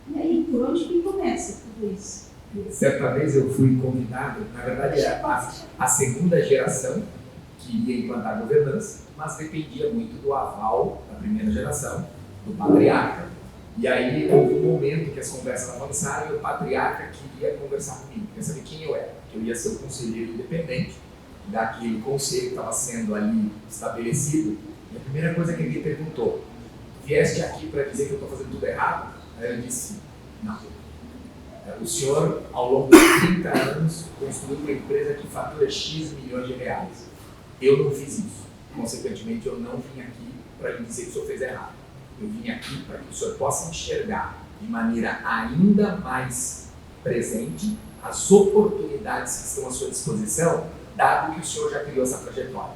E aí, por onde que começa tudo isso? Certa vez eu fui convidado, na verdade era a segunda geração que ia implantar a governança, mas dependia muito do aval da primeira geração, do patriarca. E aí houve um momento que as conversas avançaram e o patriarca queria conversar comigo, queria saber quem eu era, que eu ia ser o conselheiro independente daquele conselho que estava sendo ali estabelecido. E a primeira coisa que ele me perguntou: vieste aqui para dizer que eu estou fazendo tudo errado? Aí eu disse: não. O senhor, ao longo de 30 anos, construiu uma empresa que fatura X milhões de reais. Eu não fiz isso. Consequentemente, eu não vim aqui para lhe dizer que o senhor fez errado. Eu vim aqui para que o senhor possa enxergar de maneira ainda mais presente as oportunidades que estão à sua disposição, dado que o senhor já criou essa trajetória.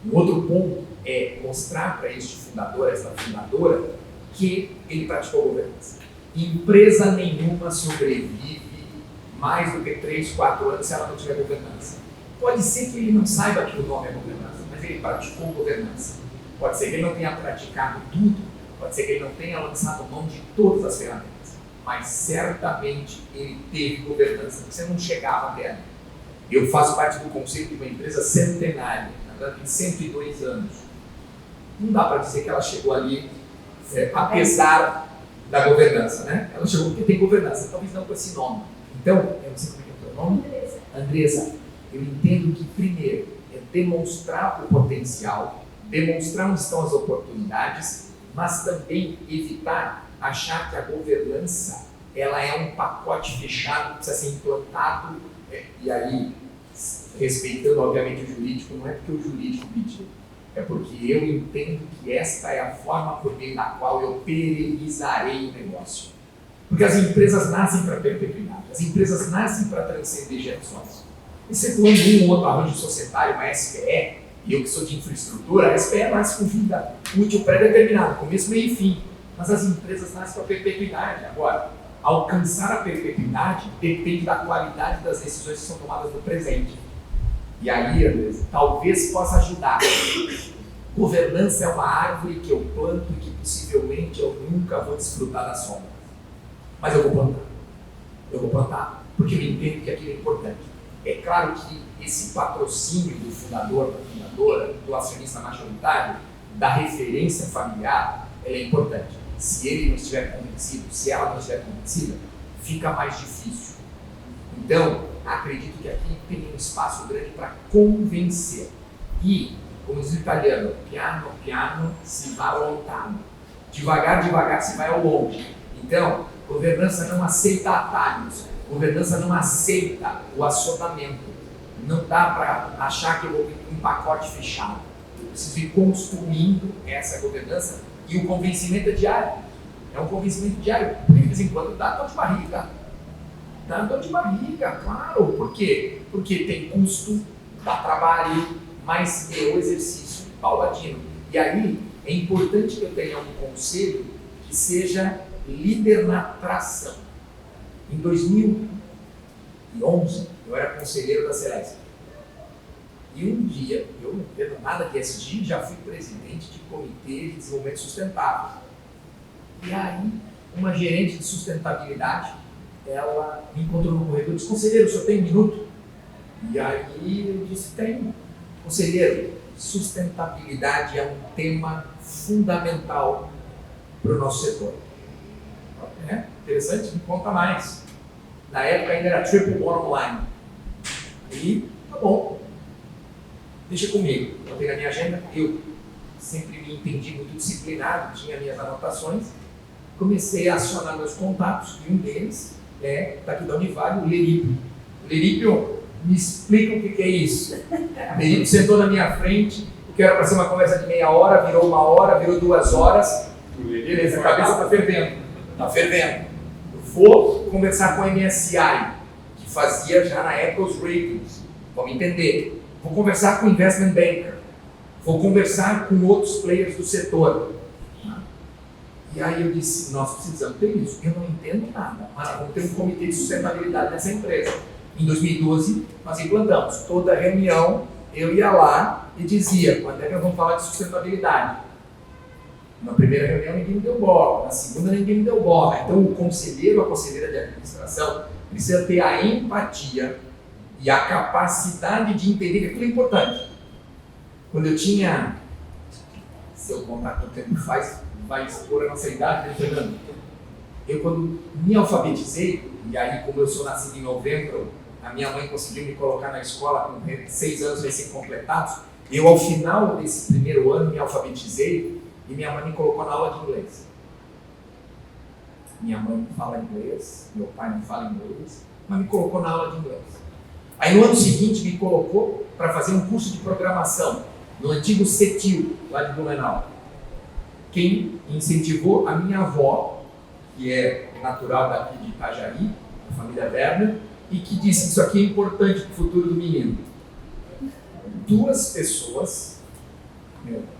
Um outro ponto é mostrar para este fundador, esta fundadora, que ele praticou governança. Empresa nenhuma sobrevive mais do que 3, 4 anos se ela não tiver governança. Pode ser que ele não saiba que o nome é governança, mas ele praticou governança. Pode ser que ele não tenha praticado tudo, pode ser que ele não tenha lançado mão de todas as ferramentas, mas certamente ele teve governança, porque você não chegava até ali. Eu faço parte do conselho de uma empresa centenária, na verdade tem 102 anos. Não dá para dizer que ela chegou ali apesar da governança, né? Ela chegou porque tem governança, talvez não com esse nome. Então, eu não sei como é que é o teu nome. Andresa, eu entendo que primeiro é demonstrar o potencial, demonstrar onde estão as oportunidades, mas também evitar achar que a governança ela é um pacote fechado que precisa ser implantado, e aí, respeitando obviamente o jurídico, não é porque o jurídico pediu, é porque eu entendo que esta é a forma por meio da qual eu perenizarei o negócio. Porque as empresas nascem para perpetuidade, as empresas nascem para transcender gerações. Excetuando um ou outro arranjo societário, uma SPE, e eu que sou de infraestrutura, a SPE nasce com vida útil pré-determinado, começo, meio e fim. Mas as empresas nascem para perpetuidade. Agora, alcançar a perpetuidade depende da qualidade das decisões que são tomadas no presente. E aí, Andresa, talvez possa ajudar. Governança é uma árvore que eu planto e que possivelmente eu nunca vou desfrutar da sombra. Mas eu vou plantar. Eu vou plantar, porque eu entendo que aquilo é importante. É claro que esse patrocínio do fundador, da fundadora, do acionista majoritário, da referência familiar, ela é importante. Se ele não estiver convencido, se ela não estiver convencida, fica mais difícil. Então, acredito que aqui tem um espaço grande para convencer. E, como diz o italiano, piano, piano, si va lontano. Devagar, devagar, se vai ao longe. Então, governança não aceita atalhos. Governança não aceita o acionamento. Não dá para achar que eu vou ter um pacote fechado. Eu preciso ir construindo essa governança e o convencimento é diário. É um convencimento diário. De vez em quando dá dor de barriga. Dá dor de barriga, claro. Por quê? Porque tem custo, dá trabalho, mas é o exercício paulatino. E aí é importante que eu tenha um conselho que seja líder na tração. Em 2011, eu era conselheiro da Celeste. E um dia, eu não entendo nada de ESG, já fui presidente de comitê de desenvolvimento sustentável. E aí, uma gerente de sustentabilidade, ela me encontrou no corredor e disse: conselheiro, o senhor tem um minuto? E aí eu disse: tenho. Conselheiro, sustentabilidade é um tema fundamental para o nosso setor. É interessante, me conta mais. Na época ainda era triple bottom line. E, tá bom, deixa comigo. Eu tenho na minha agenda, eu sempre me entendi muito disciplinado, tinha minhas anotações. comecei a acionar meus contatos, e um deles está aqui da Univale, o Lerípio. Lerípio, me explica o que é isso. O Lerípio sentou na minha frente, o que era para ser uma conversa de meia hora, virou 1 hora, virou 2 horas. Beleza, a cabeça está fervendo. Está fervendo. Eu vou conversar com a MSI, que fazia já na época os ratings. Vamos entender. Vou conversar com o Investment Banker. Vou conversar com outros players do setor. E aí eu disse, nós precisamos ter isso. Eu não entendo nada, mas vamos ter um comitê de sustentabilidade nessa empresa. Em 2012, nós implantamos. Toda reunião, eu ia lá e dizia, quando é que nós vamos falar de sustentabilidade? Na primeira reunião, ninguém me deu bola. Na segunda, ninguém me deu bola. Então, o conselheiro, a conselheira de administração, precisa ter a empatia e a capacidade de entender que aquilo é importante. Quando eu tinha... Se eu contar quanto tempo faz, vai expor a nossa idade, né, Fernando? Eu, quando me alfabetizei, e aí, como eu sou nascido em novembro, a minha mãe conseguiu me colocar na escola com 6 anos recém-completados. Eu, ao final desse primeiro ano, me alfabetizei e minha mãe me colocou na aula de inglês. Minha mãe não fala inglês, meu pai não fala inglês, mas me colocou na aula de inglês. Aí, no ano seguinte, me colocou para fazer um curso de programação no antigo CETIL, lá de Blumenau. Quem incentivou a minha avó, que é natural daqui de Itajaí, a família Werner, e que disse, isso aqui é importante para o futuro do menino. 2 pessoas,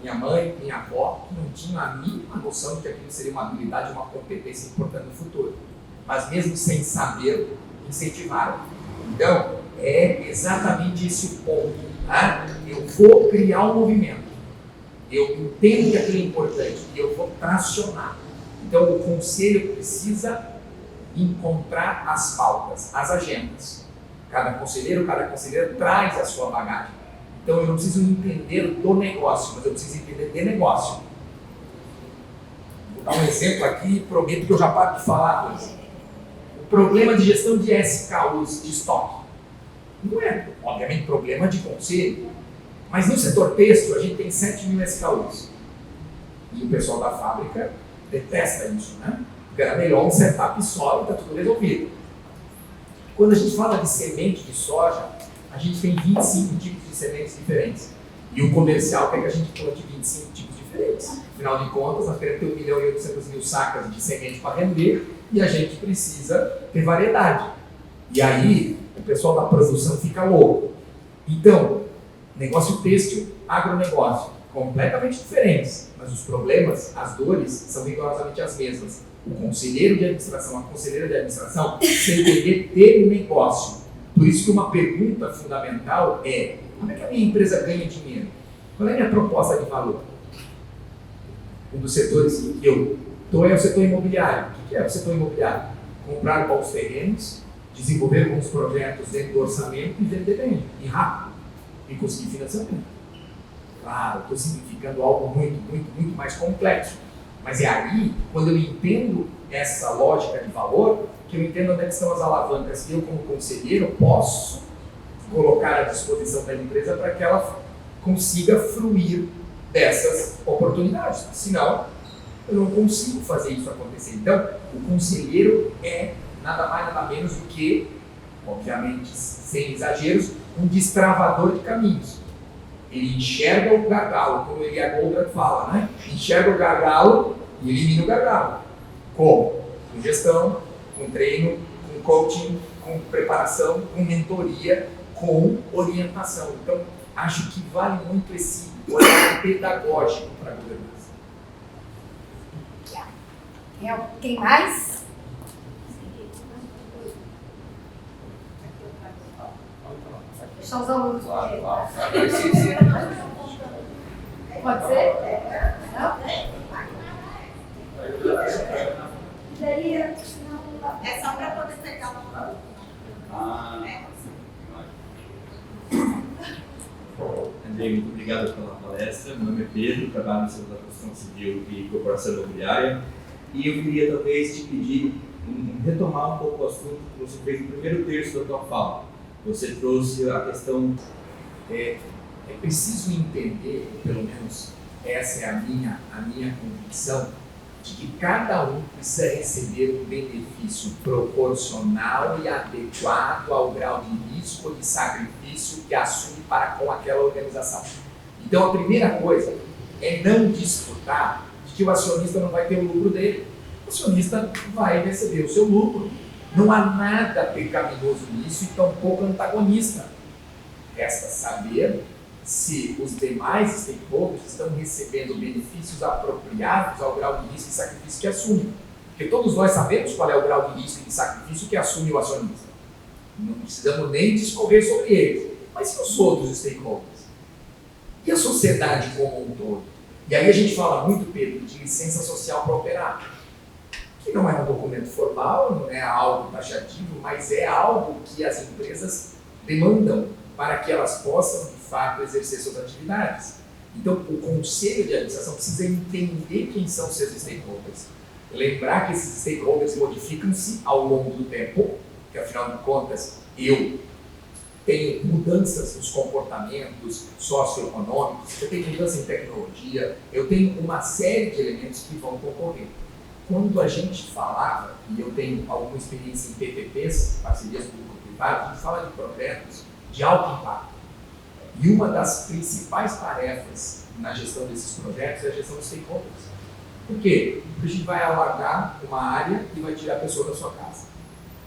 minha mãe e minha avó, que não tinham a mínima noção de que aquilo seria uma habilidade, uma competência importante no futuro. Mas mesmo sem saber, incentivaram. Então, é exatamente esse o ponto. Tá? Eu vou criar um movimento. Eu entendo que aquilo é importante e eu vou tracionar. Então, o conselho precisa encontrar as pautas, as agendas. Cada conselheiro traz a sua bagagem. Então, eu não preciso entender do negócio, mas eu preciso entender de negócio. Vou dar um exemplo aqui e prometo que eu já paro de falar. O problema de gestão de SKUs, de estoque, não é, obviamente, problema de conselho. Mas no setor têxtil, a gente tem 7.000 SKUs. E o pessoal da fábrica detesta isso, né? Porque era melhor um setup só e está tudo resolvido. Quando a gente fala de semente de soja, a gente tem 25 tipos de sementes diferentes. E o comercial quer que a gente plante 25 tipos diferentes. Afinal de contas, nós queremos ter 1.800.000 sacas de semente para render e a gente precisa ter variedade. E aí, o pessoal da produção fica louco. Então, negócio têxtil, agronegócio, completamente diferentes, mas os problemas, as dores, são rigorosamente as mesmas. O conselheiro de administração, a conselheira de administração, sem entender de negócio. Por isso que uma pergunta fundamental é, como é que a minha empresa ganha dinheiro? Qual é a minha proposta de valor? Um dos setores que eu estou é o setor imobiliário. O que é o setor imobiliário? Comprar bons terrenos, desenvolver bons projetos dentro do orçamento e vender bem, e rápido, e conseguir financiamento. Claro, estou simplificando algo muito mais complexo. Mas é aí, quando eu entendo essa lógica de valor, que eu entendo onde é que estão as alavancas que eu, como conselheiro, posso colocar à disposição da empresa para que ela consiga fruir dessas oportunidades. Senão, eu não consigo fazer isso acontecer. Então, o conselheiro é nada mais, nada menos do que, obviamente, sem exageros, um destravador de caminhos. Ele enxerga o gargalo, como ele Goldratt fala, né? Enxerga o gargalo e elimina o gargalo. Como? Com gestão, com treino, com coaching, com preparação, com mentoria, com orientação. Então, acho que vale muito esse olhar pedagógico para a governança. Quem mais? Deixar os alunos. Pode ser? Não? Daí, É só para poder pegar uma. Andrei, muito obrigado pela palestra. Meu nome é Pedro, trabalho no setor da construção civil e corporação imobiliária. E eu queria talvez te pedir retomar um pouco o assunto que você fez no primeiro terço da tua fala. Você trouxe a questão... É preciso entender, pelo menos essa é a minha convicção, de que cada um precisa receber um benefício proporcional e adequado ao grau de risco ou de sacrifício que assume para com aquela organização. Então, a primeira coisa é não disputar de que o acionista não vai ter o lucro dele. O acionista vai receber o seu lucro. Não há nada pecaminoso nisso e tampouco antagonista. Resta saber se os demais stakeholders estão recebendo benefícios apropriados ao grau de risco e sacrifício que assumem. Porque todos nós sabemos qual é o grau de risco e de sacrifício que assume o acionista. Não precisamos nem discorrer sobre eles. Mas e os outros stakeholders? E a sociedade como um todo? E aí a gente fala muito, Pedro, de licença social para operar, que não é um documento formal, não é algo taxativo, mas é algo que as empresas demandam para que elas possam, de fato, exercer suas atividades. Então, o conselho de administração precisa entender quem são seus stakeholders. Lembrar que esses stakeholders modificam-se ao longo do tempo, que afinal de contas, eu tenho mudanças nos comportamentos socioeconômicos, eu tenho mudança em tecnologia, eu tenho uma série de elementos que vão ocorrer. Quando a gente falava, e eu tenho alguma experiência em PPPs, parcerias público-privadas, a gente fala de projetos de alto impacto. E uma das principais tarefas na gestão desses projetos é a gestão dos stakeholders. Por quê? Porque a gente vai alagar uma área e vai tirar a pessoa da sua casa.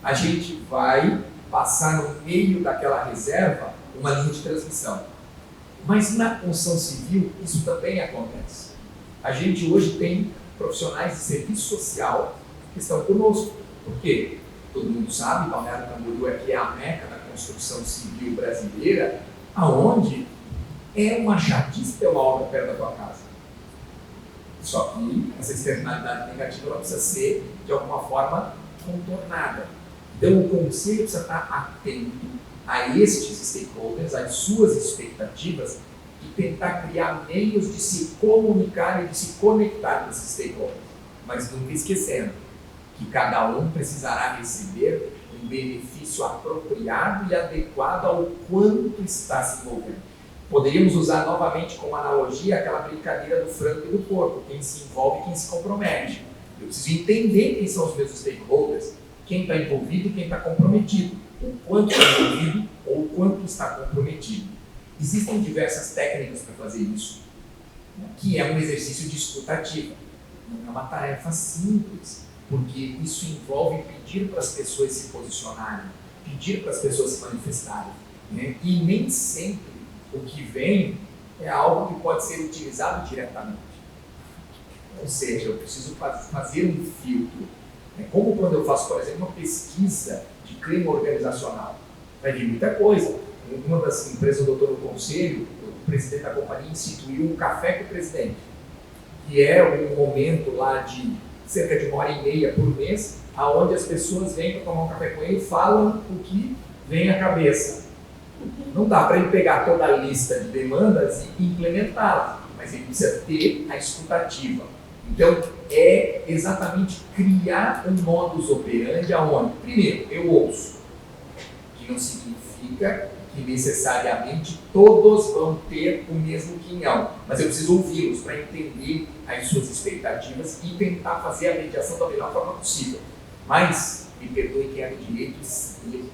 A gente vai passar no meio daquela reserva uma linha de transmissão. Mas na construção civil isso também acontece. A gente hoje tem profissionais de serviço social que estão conosco. Por quê? Todo mundo sabe, Balneário Camboriú é a meca da construção civil brasileira, aonde é uma chatice ter uma obra perto da tua casa. Só que essa externalidade negativa ela precisa ser, de alguma forma, contornada. Então, o conselho precisa estar atento a estes stakeholders, às suas expectativas, e tentar criar meios de se comunicar e de se conectar com esses stakeholders. Mas nunca esquecendo que cada um precisará receber um benefício apropriado e adequado ao quanto está se envolvendo. Poderíamos usar novamente como analogia aquela brincadeira do frango e do porco, quem se envolve e quem se compromete. Eu preciso entender quem são os meus stakeholders, quem está envolvido e quem está comprometido, o quanto está envolvido ou o quanto está comprometido. Existem diversas técnicas para fazer isso, que é um exercício de escutativa. Não é uma tarefa simples, porque isso envolve pedir para as pessoas se posicionarem, pedir para as pessoas se manifestarem. E nem sempre o que vem é algo que pode ser utilizado diretamente. Ou seja, eu preciso fazer um filtro. É como quando eu faço, por exemplo, uma pesquisa de clima organizacional. Vai vir muita coisa. Uma das empresas do doutor no conselho, o presidente da companhia instituiu um café com o presidente, que é um momento lá de cerca de 1h30 por mês, aonde as pessoas vêm para tomar um café com ele e falam o que vem à cabeça. Não dá para ele pegar toda a lista de demandas e implementá-las, mas ele precisa ter a escutativa. Então, é exatamente criar um modus operandi aonde, primeiro, eu ouço, que não significa que necessariamente todos vão ter o mesmo quinhão, mas eu preciso ouvi-los para entender as suas expectativas e tentar fazer a mediação da melhor forma possível. Mas, me perdoe quem é do direito,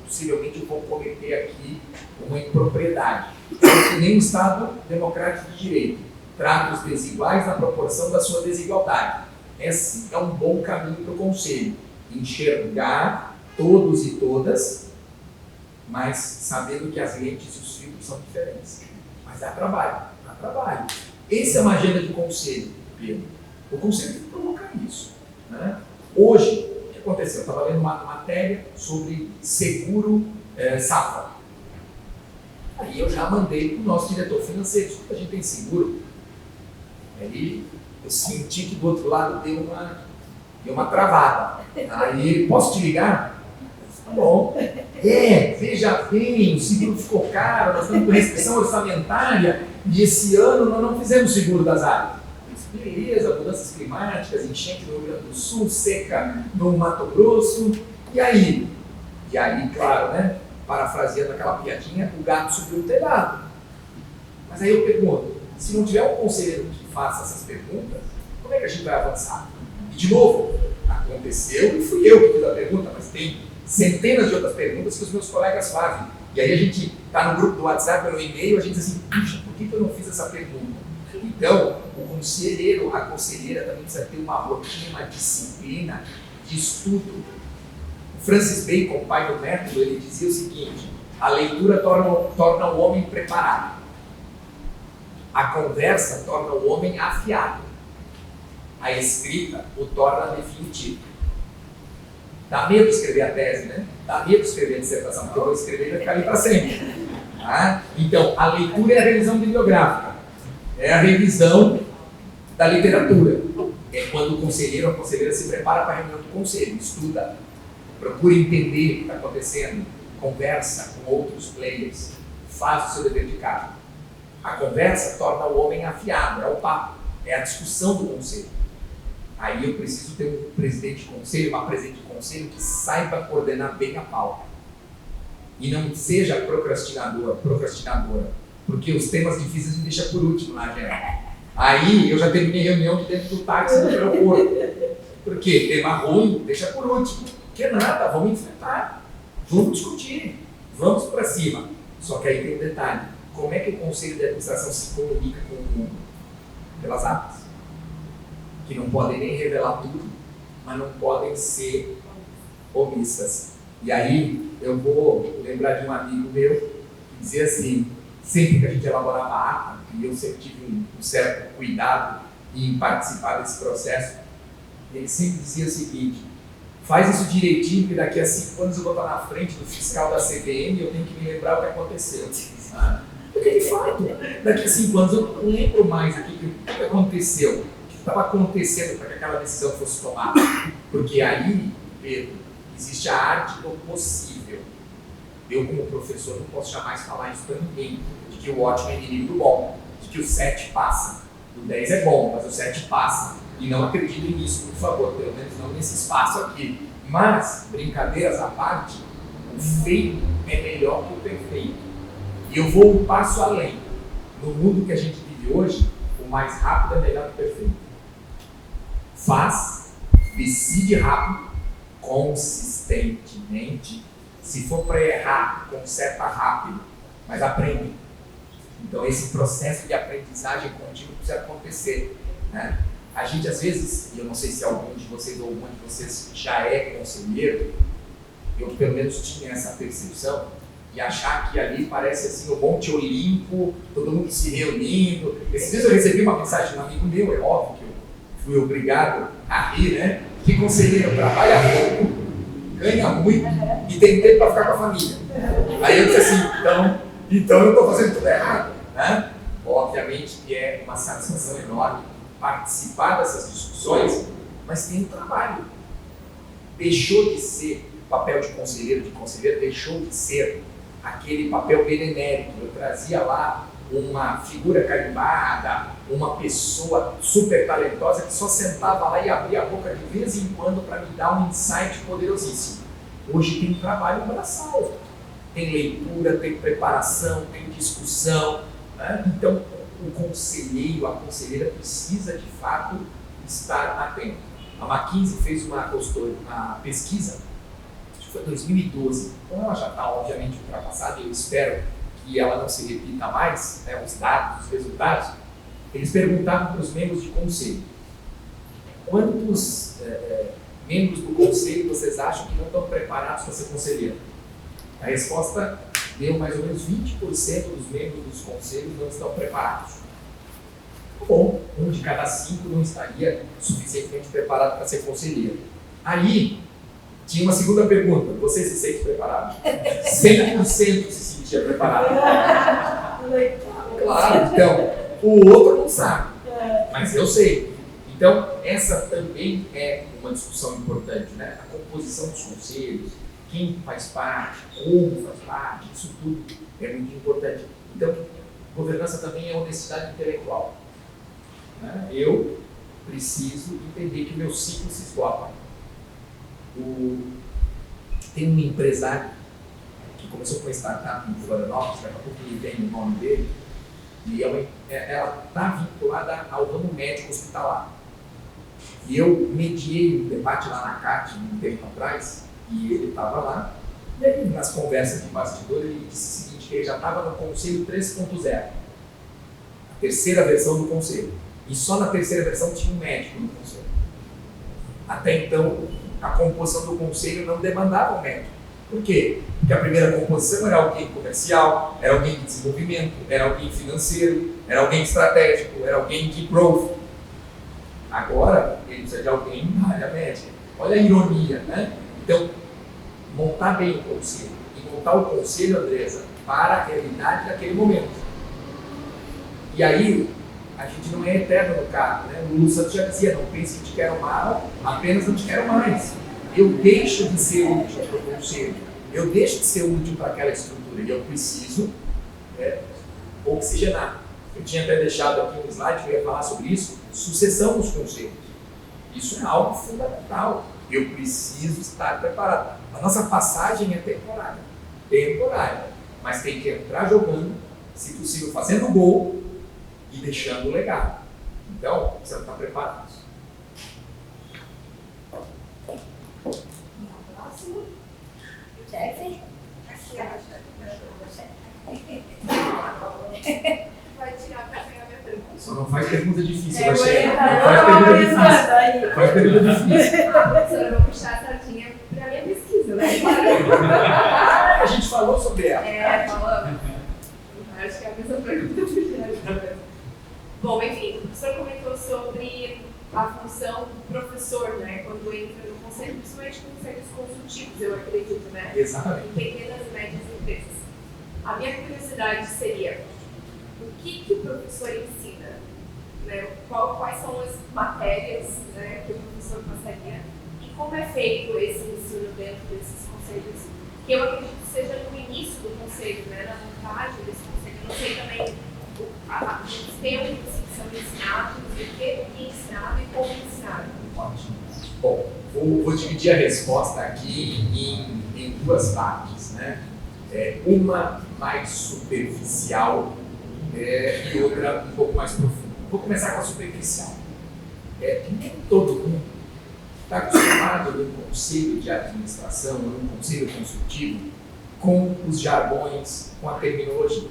possivelmente eu vou cometer aqui uma impropriedade. Que nem o Estado democrático de direito trata os desiguais na proporção da sua desigualdade. Esse é um bom caminho para o conselho. Enxergar todos e todas, mas sabendo que as lentes e os filtros são diferentes. Mas dá trabalho, dá trabalho. Essa é uma agenda de conselho, Pedro. O conselho tem que provocar isso. Hoje, o que aconteceu? Eu estava lendo uma matéria sobre seguro safra. Aí eu já mandei para o nosso diretor financeiro, escuta, a gente tem seguro. Aí eu senti que do outro lado deu uma travada. Aí, posso te ligar? Tá bom. Veja bem, o seguro ficou caro, nós estamos com restrição orçamentária e esse ano nós não fizemos seguro das áreas. Beleza, mudanças climáticas, enchente no Rio Grande do Sul, seca no Mato Grosso. E aí? E aí, claro, né? Parafraseando aquela piadinha, o gato subiu no telhado. Mas aí eu pergunto, se não tiver um conselheiro que faça essas perguntas, como é que a gente vai avançar? E, de novo, aconteceu e fui eu que fiz a pergunta, mas tem centenas de outras perguntas que os meus colegas fazem. E aí a gente está no grupo do WhatsApp, no e-mail, a gente diz assim, puxa, por que eu não fiz essa pergunta? Então, o conselheiro, a conselheira também precisa ter uma rotina, uma disciplina de estudo. O Francis Bacon, pai do método, ele dizia o seguinte: a leitura torna o homem preparado. A conversa torna o homem afiado. A escrita o torna definitivo. Dá medo escrever a tese, né? Dá medo escrever a dissertação, porque eu vou escrever e vai ficar ali para sempre. Tá? Então, a leitura é a revisão bibliográfica. É a revisão da literatura. É quando o conselheiro ou a conselheira se prepara para a reunião do conselho, estuda, procura entender o que está acontecendo, conversa com outros players, faz o seu dever de casa. A conversa torna o homem afiado, é o papo, é a discussão do conselho. Aí eu preciso ter um presidente de conselho, uma presidente de conselho que saiba coordenar bem a pauta. E não seja procrastinadora, porque os temas difíceis me deixam por último na agenda. Aí eu já terminei reunião de dentro do táxi do aeroporto. Por quê? Tema ruim, deixa por último. Que nada, vamos enfrentar, vamos discutir, vamos para cima. Só que aí tem um detalhe: como é que o conselho de administração se comunica com o mundo? Pelas atas, que não podem nem revelar tudo, mas não podem ser omissas. E aí eu vou lembrar de um amigo meu que dizia assim, sempre que a gente elaborava a ata, e eu sempre tive um certo cuidado em participar desse processo, ele sempre dizia o seguinte: faz isso direitinho, que daqui a 5 anos eu vou estar na frente do fiscal da CVM e eu tenho que me lembrar o que aconteceu. Porque de fato, daqui a 5 anos eu não lembro mais o que aconteceu, o que estava acontecendo para que aquela decisão fosse tomada. Porque aí, Pedro, existe a arte do possível. Eu, como professor, não posso jamais falar isso para ninguém, de que o ótimo é inimigo do bom, de que o 7 passa. O 10 é bom, mas o 7 passa. E não acreditem nisso, por favor, pelo menos não nesse espaço aqui. Mas, brincadeiras à parte, o feito é melhor que o perfeito. E eu vou um passo além. No mundo que a gente vive hoje, o mais rápido é melhor que o perfeito. Faz, decide rápido, consistentemente. Se for para errar, conserta rápido, mas aprende. Então esse processo de aprendizagem contínua precisa acontecer, né? A gente às vezes, e eu não sei se algum de vocês ou alguma de vocês já é conselheiro, eu pelo menos tinha essa percepção, e achar que ali parece assim o Monte Olimpo, todo mundo se reunindo. Esses dias eu recebi uma mensagem de um amigo meu, é óbvio que eu fui obrigado a rir, né? Que conselheiro trabalha pouco, ganha muito e tem tempo para ficar com a família. Aí eu disse assim, então eu estou fazendo tudo errado, né? Obviamente que é uma satisfação enorme participar dessas discussões, mas tem um trabalho. Deixou de ser papel de conselheiro, deixou de ser aquele papel benemérito. Eu trazia lá uma figura carimbada, uma pessoa super talentosa que só sentava lá e abria a boca de vez em quando para me dar um insight poderosíssimo. Hoje tem um trabalho braçal, tem leitura, tem preparação, tem discussão, né? Então o conselheiro, a conselheira precisa de fato estar atento. A McKinsey fez uma pesquisa, acho que foi em 2012, então ela já está obviamente ultrapassada e eu espero que ela não se repita mais, né, os dados, os resultados. Eles perguntavam para os membros de conselho: quantos membros do conselho vocês acham que não estão preparados para ser conselheiro? A resposta deu mais ou menos 20% dos membros dos conselhos não estão preparados. Bom, 1 de cada 5 não estaria suficientemente preparado para ser conselheiro. Aí, tinha uma segunda pergunta: você se sente preparado? 100% se sentia preparado. Claro, então, o outro não sabe, mas eu sei. Então, essa também é uma discussão importante, né? A composição dos conselhos, quem faz parte, como faz parte, isso tudo é muito importante. Então, governança também é honestidade intelectual, né? Eu preciso entender que o meu ciclo se esgota. Tem um empresário que começou com uma startup em Florianópolis, daqui a pouco ele tem o nome dele, e ela está vinculada ao ramo médico hospitalar. E eu mediei um debate lá na CAT um tempo atrás, e ele estava lá, e aí nas conversas de bastidor ele disse o seguinte, que ele já estava no Conselho 3.0, a terceira versão do Conselho, e só na terceira versão tinha um médico no Conselho. Até então, a composição do Conselho não demandava um médico. Por quê? Porque a primeira composição era alguém comercial, era alguém de desenvolvimento, era alguém financeiro, era alguém estratégico, era alguém de growth. Agora, ele precisa de alguém na área médica. Olha a ironia, né? Então, montar bem o conselho e montar o conselho, Andresa, para a realidade daquele momento. E aí, a gente não é eterno no cargo, né? O Lulu Santos já dizia, não pense que te quero mal, apenas não te quero mais. Eu deixo de ser útil para o conselho, eu deixo de ser útil para aquela estrutura e eu preciso oxigenar. Eu tinha até deixado aqui um slide que eu ia falar sobre isso, sucessão dos conselhos. Isso é algo fundamental. Eu preciso estar preparado. A nossa passagem é temporária, mas tem que entrar jogando, se possível fazendo gol e deixando o legado. Então, precisa estar preparado. Próximo. Jeffrey. Aqui, vai tirar para pegar minha pergunta. Só não faz pergunta difícil, Eu Baixinha. ia Não faz pergunta difícil. Faz pergunta difícil. Professora, eu vou puxar a sardinha para minha pesquisa, né? A gente falou sobre ela. Falamos. Acho que é a mesma pergunta. Bom, enfim, o professor comentou sobre a função do professor, né? Quando entra no conselho, principalmente conselhos consultivos, eu acredito, né? Exatamente. Em pequenas e médias empresas. A minha curiosidade seria, o que o professor ensina? Né? Quais são as matérias, né, que o professor passaria? E como é feito esse ensino dentro desses conselhos? Que eu acredito que seja no início do conselho, né? Na montagem desse conselho. Eu não sei também os temas que são ensinados, o que é ensinado e como ensinado. Ótimo. Bom, vou dividir a resposta aqui em duas partes, né? Uma mais superficial e outra um pouco mais profunda. Vou começar com a superficial. Nem todo mundo está acostumado num conselho de administração, num conselho consultivo, com os jargões, com a terminologia.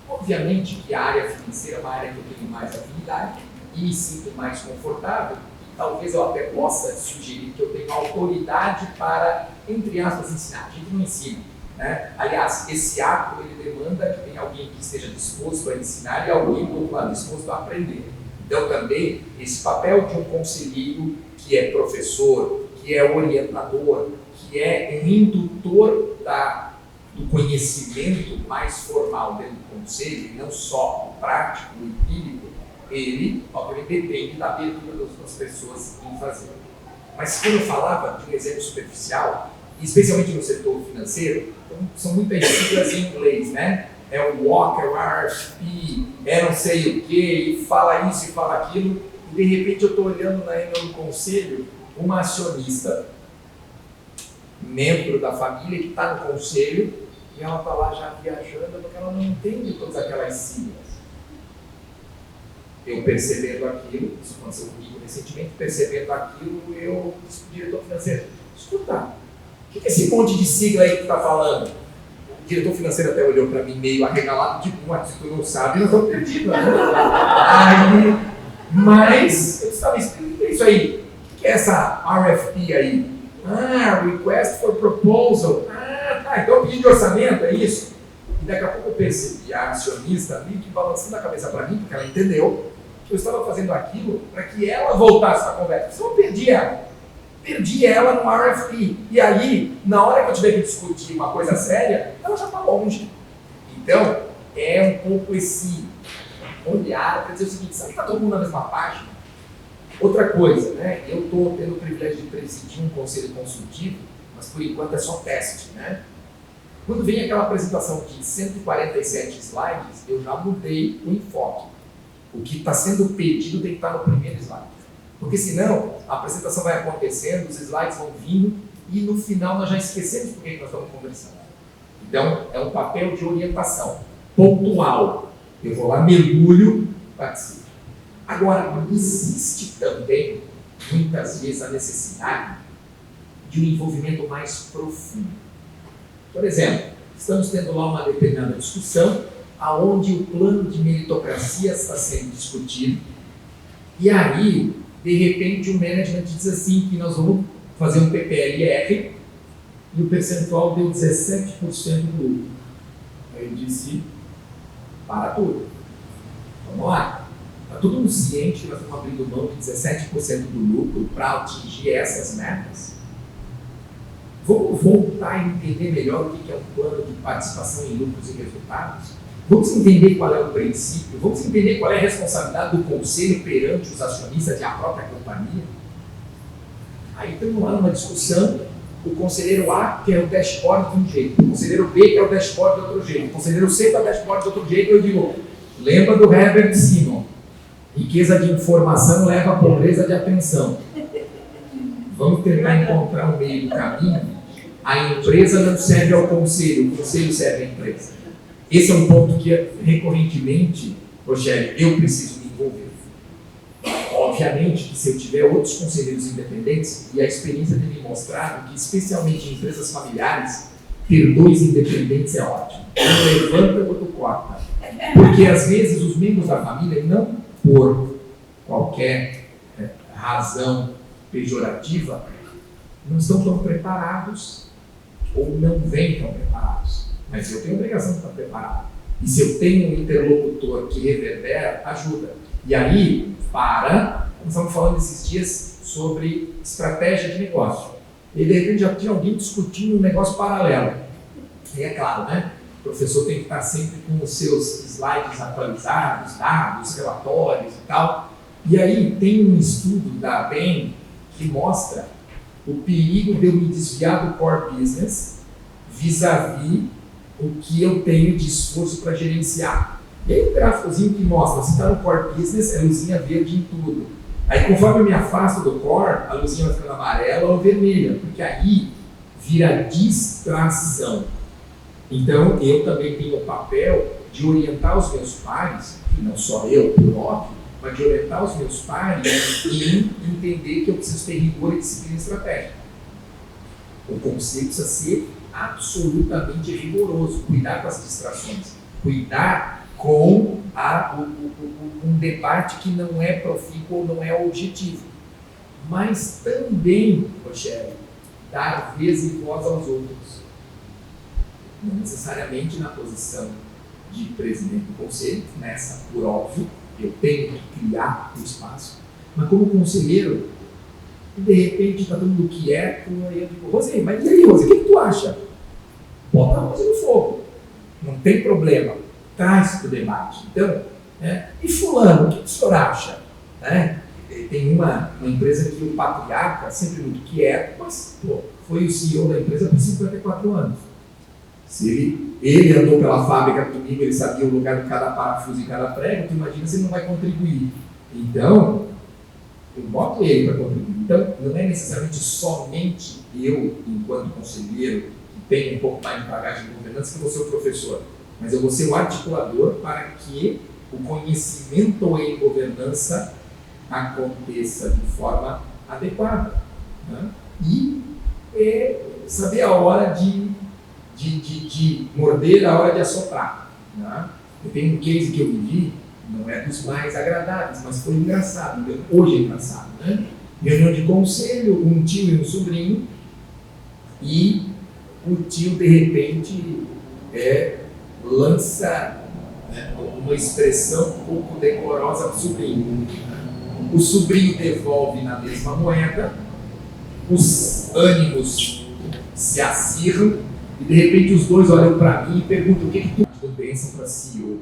Obviamente que a área financeira é uma área que eu tenho mais afinidade e me sinto mais confortável. Talvez eu até possa sugerir que eu tenho autoridade para, entre aspas, ensinar. A gente não ensina, né? Aliás, esse ato ele demanda que tenha alguém que esteja disposto a ensinar e alguém do outro lado disposto a aprender. Então também esse papel de um conselheiro que é professor, que é orientador, que é um indutor do conhecimento mais formal dentro do conselho, e não só prático e empírico, ele, obviamente, depende da abertura das pessoas em fazer. Mas quando eu falava de um exemplo superficial, especialmente no setor financeiro, são muitas siglas em inglês, né? É o Walker, o RFP, não sei o quê, e fala isso e fala aquilo, e de repente eu estou olhando na reunião do conselho uma acionista, membro da família que está no conselho, e ela está lá já viajando porque ela não entende todas aquelas siglas. Eu percebendo aquilo, isso aconteceu comigo recentemente, percebendo aquilo, eu disse para o diretor financeiro, escuta, o que é esse monte de sigla aí que tu está falando? O diretor financeiro até olhou para mim meio arregalado, tipo, mas se tu não sabe, nós estamos perdidos. Né? Mas eu estava explicando isso aí. O que é essa RFP aí? Request for Proposal. Tá, então pedido de orçamento, é isso? E daqui a pouco eu percebi a acionista meio que balançando a cabeça para mim, porque ela entendeu que eu estava fazendo aquilo para que ela voltasse para a conversa. Senão eu perdi ela. Perdi ela no RFP. E aí, na hora que eu tiver que discutir uma coisa séria, ela já está longe. Então, é um pouco esse olhar para dizer o seguinte, sabe que está todo mundo na mesma página? Outra coisa, né? Eu estou tendo o privilégio de presidir um conselho consultivo, mas por enquanto é só teste, né? Quando vem aquela apresentação de 147 slides, eu já mudei o enfoque. O que está sendo pedido tem que estar no primeiro slide. Porque senão, a apresentação vai acontecendo, os slides vão vindo e no final nós já esquecemos por que nós estamos conversando. Então, é um papel de orientação pontual. Eu vou lá, mergulho, participo. Agora, existe também, muitas vezes, a necessidade de um envolvimento mais profundo. Por exemplo, estamos tendo lá uma determinada discussão aonde o plano de meritocracia está sendo discutido e aí, de repente, o management diz assim que nós vamos fazer um PPLR e o percentual deu 17% do lucro. Aí eu disse, para tudo. Vamos lá. Está todo mundo ciente que nós estamos abrindo mão de 17% do lucro para atingir essas metas? Vamos voltar a entender melhor o que é um plano de participação em lucros e resultados? Vamos entender qual é o princípio? Vamos entender qual é a responsabilidade do conselho perante os acionistas e a própria companhia? Aí estamos lá numa discussão, o conselheiro A quer o dashboard de um jeito, o conselheiro B quer o dashboard de outro jeito, o conselheiro C quer o dashboard de outro jeito, eu digo, lembra do Herbert Simon, riqueza de informação leva a pobreza de atenção. Vamos tentar encontrar um meio do caminho. A empresa não serve ao conselho, o conselho serve à empresa. Esse é um ponto que, recorrentemente, Rogério, eu preciso me envolver. Obviamente que se eu tiver outros conselheiros independentes, e a experiência tem me mostrado que, especialmente em empresas familiares, ter 2 independentes é ótimo. Um levanta, o outro corta. Porque, às vezes, os membros da família, não por qualquer razão pejorativa, não estão tão preparados ou não vêm tão preparados. Mas eu tenho a obrigação de estar preparado. E se eu tenho um interlocutor que reverbera, ajuda. E aí, nós estamos falando esses dias sobre estratégia de negócio. E de repente já tinha alguém discutindo um negócio paralelo. E é claro, né? O professor tem que estar sempre com os seus slides atualizados, dados, relatórios e tal. E aí tem um estudo da BEM que mostra o perigo de eu me desviar do core business vis-à-vis o que eu tenho de esforço para gerenciar. E aí um gráficozinho que mostra, se está no core business, é luzinha verde em tudo. Aí conforme eu me afasto do core, a luzinha vai ficando amarela ou vermelha, porque aí vira distração. Então eu também tenho o papel de orientar os meus pares, e não só eu, por óbvio, mas de orientar os meus pares em entender que eu preciso ter rigor e disciplina estratégica. O conceito precisa ser absolutamente rigoroso, cuidar com as distrações, cuidar com um debate que não é profícuo ou não é objetivo, mas também, Rogério, dar vez e voz aos outros, não necessariamente na posição de presidente do conselho, nessa por óbvio, eu tenho que criar o espaço, mas como conselheiro, de repente está todo mundo quieto, aí eu digo, Rosê, mas e aí, Rosê, o que tu acha? Bota a Rosê no fogo, não tem problema, traz para o debate. Então, e fulano, o que o senhor acha? Tem uma empresa que o patriarca, sempre muito quieto, mas foi o CEO da empresa por 54 anos. Se ele andou pela fábrica comigo, ele sabia o lugar de cada parafuso e cada prego, tu imagina se ele não vai contribuir. Então, eu boto ele para contribuir. Então, não é necessariamente somente eu, enquanto conselheiro, que tenho um pouco mais de bagagem de governança, que vou ser o professor, mas eu vou ser o articulador para que o conhecimento em governança aconteça de forma adequada. Né? E saber a hora de morder, a hora de assoprar. Né? Eu tenho um case que eu vivi, não é dos mais agradáveis, mas foi engraçado. Hoje é engraçado. Né? Reunião de conselho, um tio e um sobrinho, e o tio, de repente, lança uma expressão um pouco decorosa para o sobrinho. O sobrinho devolve na mesma moeda, os ânimos se acirram, e de repente os dois olham para mim e perguntam o que tu pensa para CEO.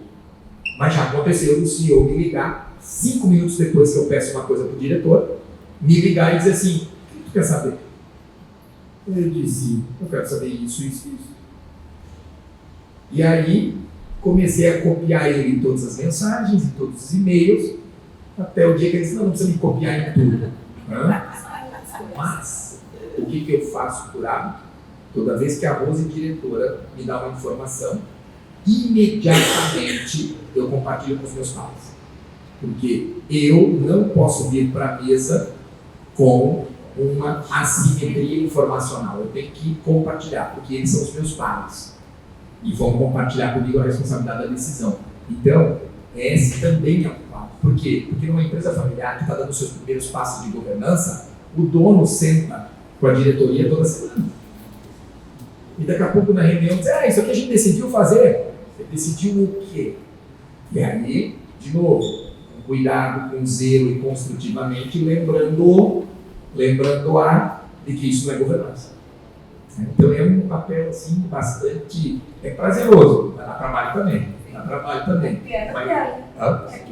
Mas já aconteceu do CEO me ligar 5 minutos depois que eu peço uma coisa para o diretor, me ligar e dizer assim, o que tu quer saber? Eu disse, eu quero saber isso, isso, isso. E aí comecei a copiar ele em todas as mensagens, em todos os e-mails, até o dia que ele disse, não precisa me copiar em tudo. Mas, o que eu faço por hábito? Toda vez que a Rose, diretora, me dá uma informação, imediatamente eu compartilho com os meus pais. Porque eu não posso vir para a mesa com uma assimetria informacional. Eu tenho que compartilhar, porque eles são os meus pais e vão compartilhar comigo a responsabilidade da decisão. Então, esse também é um fato. Por quê? Porque numa empresa familiar que está dando seus primeiros passos de governança, o dono senta com a diretoria toda semana. E daqui a pouco na reunião diz, isso aqui a gente decidiu fazer. Você decidiu o quê? E aí, de novo, com cuidado, com zelo e construtivamente, lembrando-a de que isso não é governança. Então é um papel assim, bastante prazeroso, mas dá trabalho também. Dá trabalho também.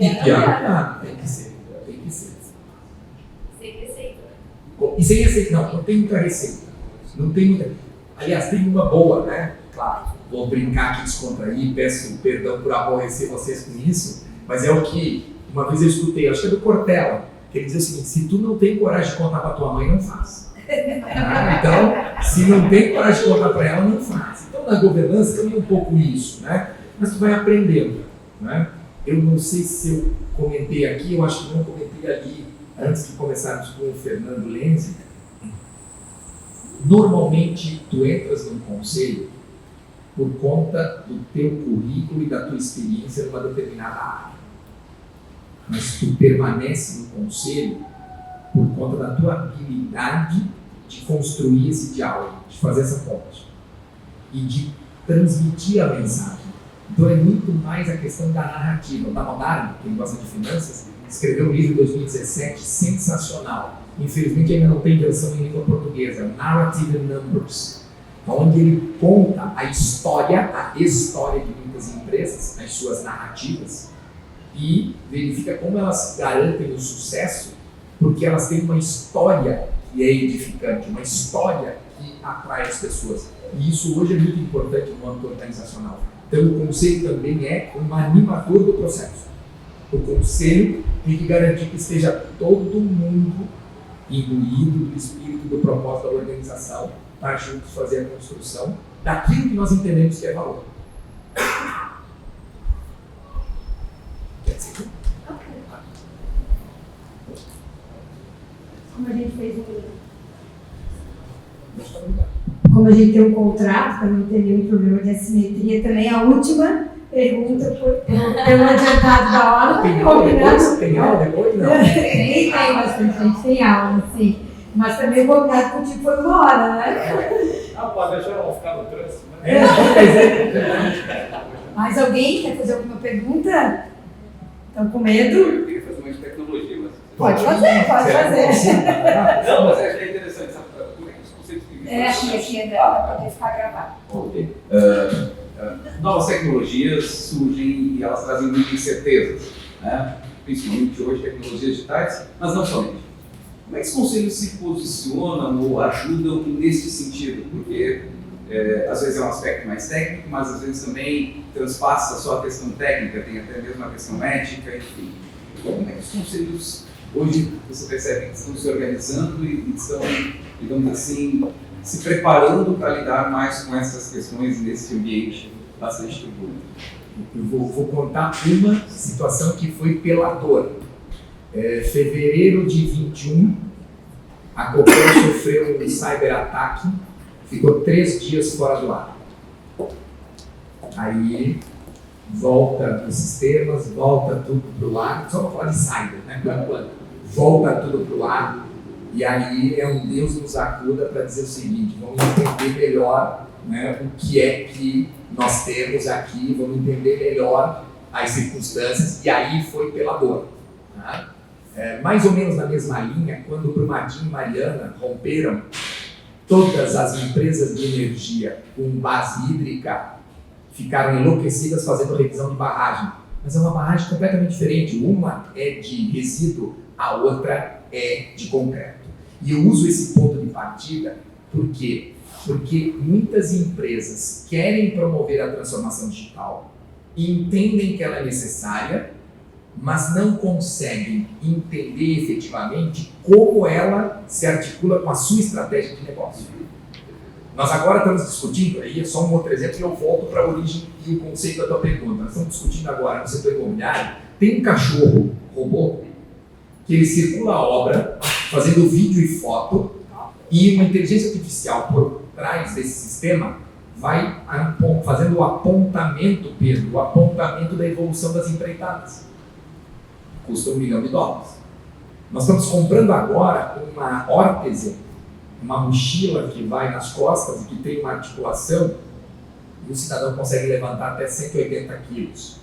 E piada, tem que ser. Sem receita. E sem receita, não tem muita receita. Não tem muita. Aliás, tem uma boa, né? Claro, vou brincar aqui, descontrair, peço perdão por aborrecer vocês com isso, mas é o que uma vez eu escutei, acho que é do Cortella, que ele diz o seguinte: se tu não tem coragem de contar para tua mãe, não faz. Então, se não tem coragem de contar para ela, não faz. Então, na governança também é um pouco isso, né? Mas tu vai aprendendo, né? Eu não sei se eu comentei aqui, eu acho que não comentei ali, antes de começarmos com o Fernando Lenzi. Normalmente, tu entras num conselho por conta do teu currículo e da tua experiência numa determinada área. Mas tu permanece no conselho por conta da tua habilidade de construir esse diálogo, de fazer essa ponte e de transmitir a mensagem. Então é muito mais a questão da narrativa. O Damodaran, quem gosta de finanças, escreveu um livro em 2017 sensacional. Infelizmente ainda não tem versão em língua portuguesa, Narrative and Numbers, onde ele conta a história de muitas empresas, as suas narrativas, e verifica como elas garantem o sucesso, porque elas têm uma história que é edificante, uma história que atrai as pessoas. E isso hoje é muito importante no âmbito organizacional. Então o conselho também é um animador do processo. O conselho tem que garantir que esteja todo mundo imbuído do espírito, do propósito da organização, para juntos fazer a construção daquilo que nós entendemos que é valor. Quer dizer? Como a gente fez como a gente tem um contrato, para não ter nenhum problema de assimetria, também a última pergunta pelo adiantado da hora. Tem aula depois? Não. Tem bastante gente, tem aula, sim. Mas também o combinado contigo foi 1 hora, né? Pode deixar ela ficar no trânsito, né? Mais alguém quer fazer alguma pergunta? Estão com medo? Eu queria fazer uma de tecnologia, mas... Pode fazer. Não, mas acho que é interessante, sabe? Como é que os conceitos que... Aqui para poder ficar gravado. Ok. Novas tecnologias surgem e elas trazem muitas incertezas, né? Principalmente hoje, tecnologias digitais, mas não somente. Como é que os conselhos se posicionam ou ajudam nesse sentido? Porque às vezes é um aspecto mais técnico, mas às vezes também transpassa só a questão técnica, tem até mesmo a questão ética, enfim. Como é que os conselhos hoje você percebe que estão se organizando e estão, digamos assim, se preparando para lidar mais com essas questões nesse ambiente bastante turbulento? Eu vou contar uma situação que foi pela dor. Fevereiro de 21, a Copel sofreu um cyberataque, ficou 3 dias fora do ar. Aí volta os sistemas, volta tudo para o ar, só para falar de cyber, né? Volta tudo para o ar, e aí um Deus nos acuda para dizer o seguinte: vamos entender melhor, né, o que é que nós temos aqui, vamos entender melhor as circunstâncias, e aí foi pela dor. Tá? Mais ou menos na mesma linha, quando Brumadinho e Mariana romperam, todas as empresas de energia com base hídrica ficaram enlouquecidas fazendo revisão de barragem. Mas é uma barragem completamente diferente. Uma é de resíduo, a outra é de concreto. E eu uso esse ponto de partida por quê? Porque muitas empresas querem promover a transformação digital, entendem que ela é necessária, mas não conseguem entender efetivamente como ela se articula com a sua estratégia de negócio. Nós agora estamos discutindo, aí é só um outro exemplo, e eu volto para a origem e o conceito da tua pergunta. Nós estamos discutindo agora no setor imobiliário Tem um cachorro robô que ele circula a obra fazendo vídeo e foto, e uma inteligência artificial por trás desse sistema vai fazendo o apontamento, Pedro, o apontamento da evolução das empreitadas. Custa $1 milhão. Nós estamos comprando agora uma órtese, uma mochila que vai nas costas e que tem uma articulação, e o cidadão consegue levantar até 180 quilos.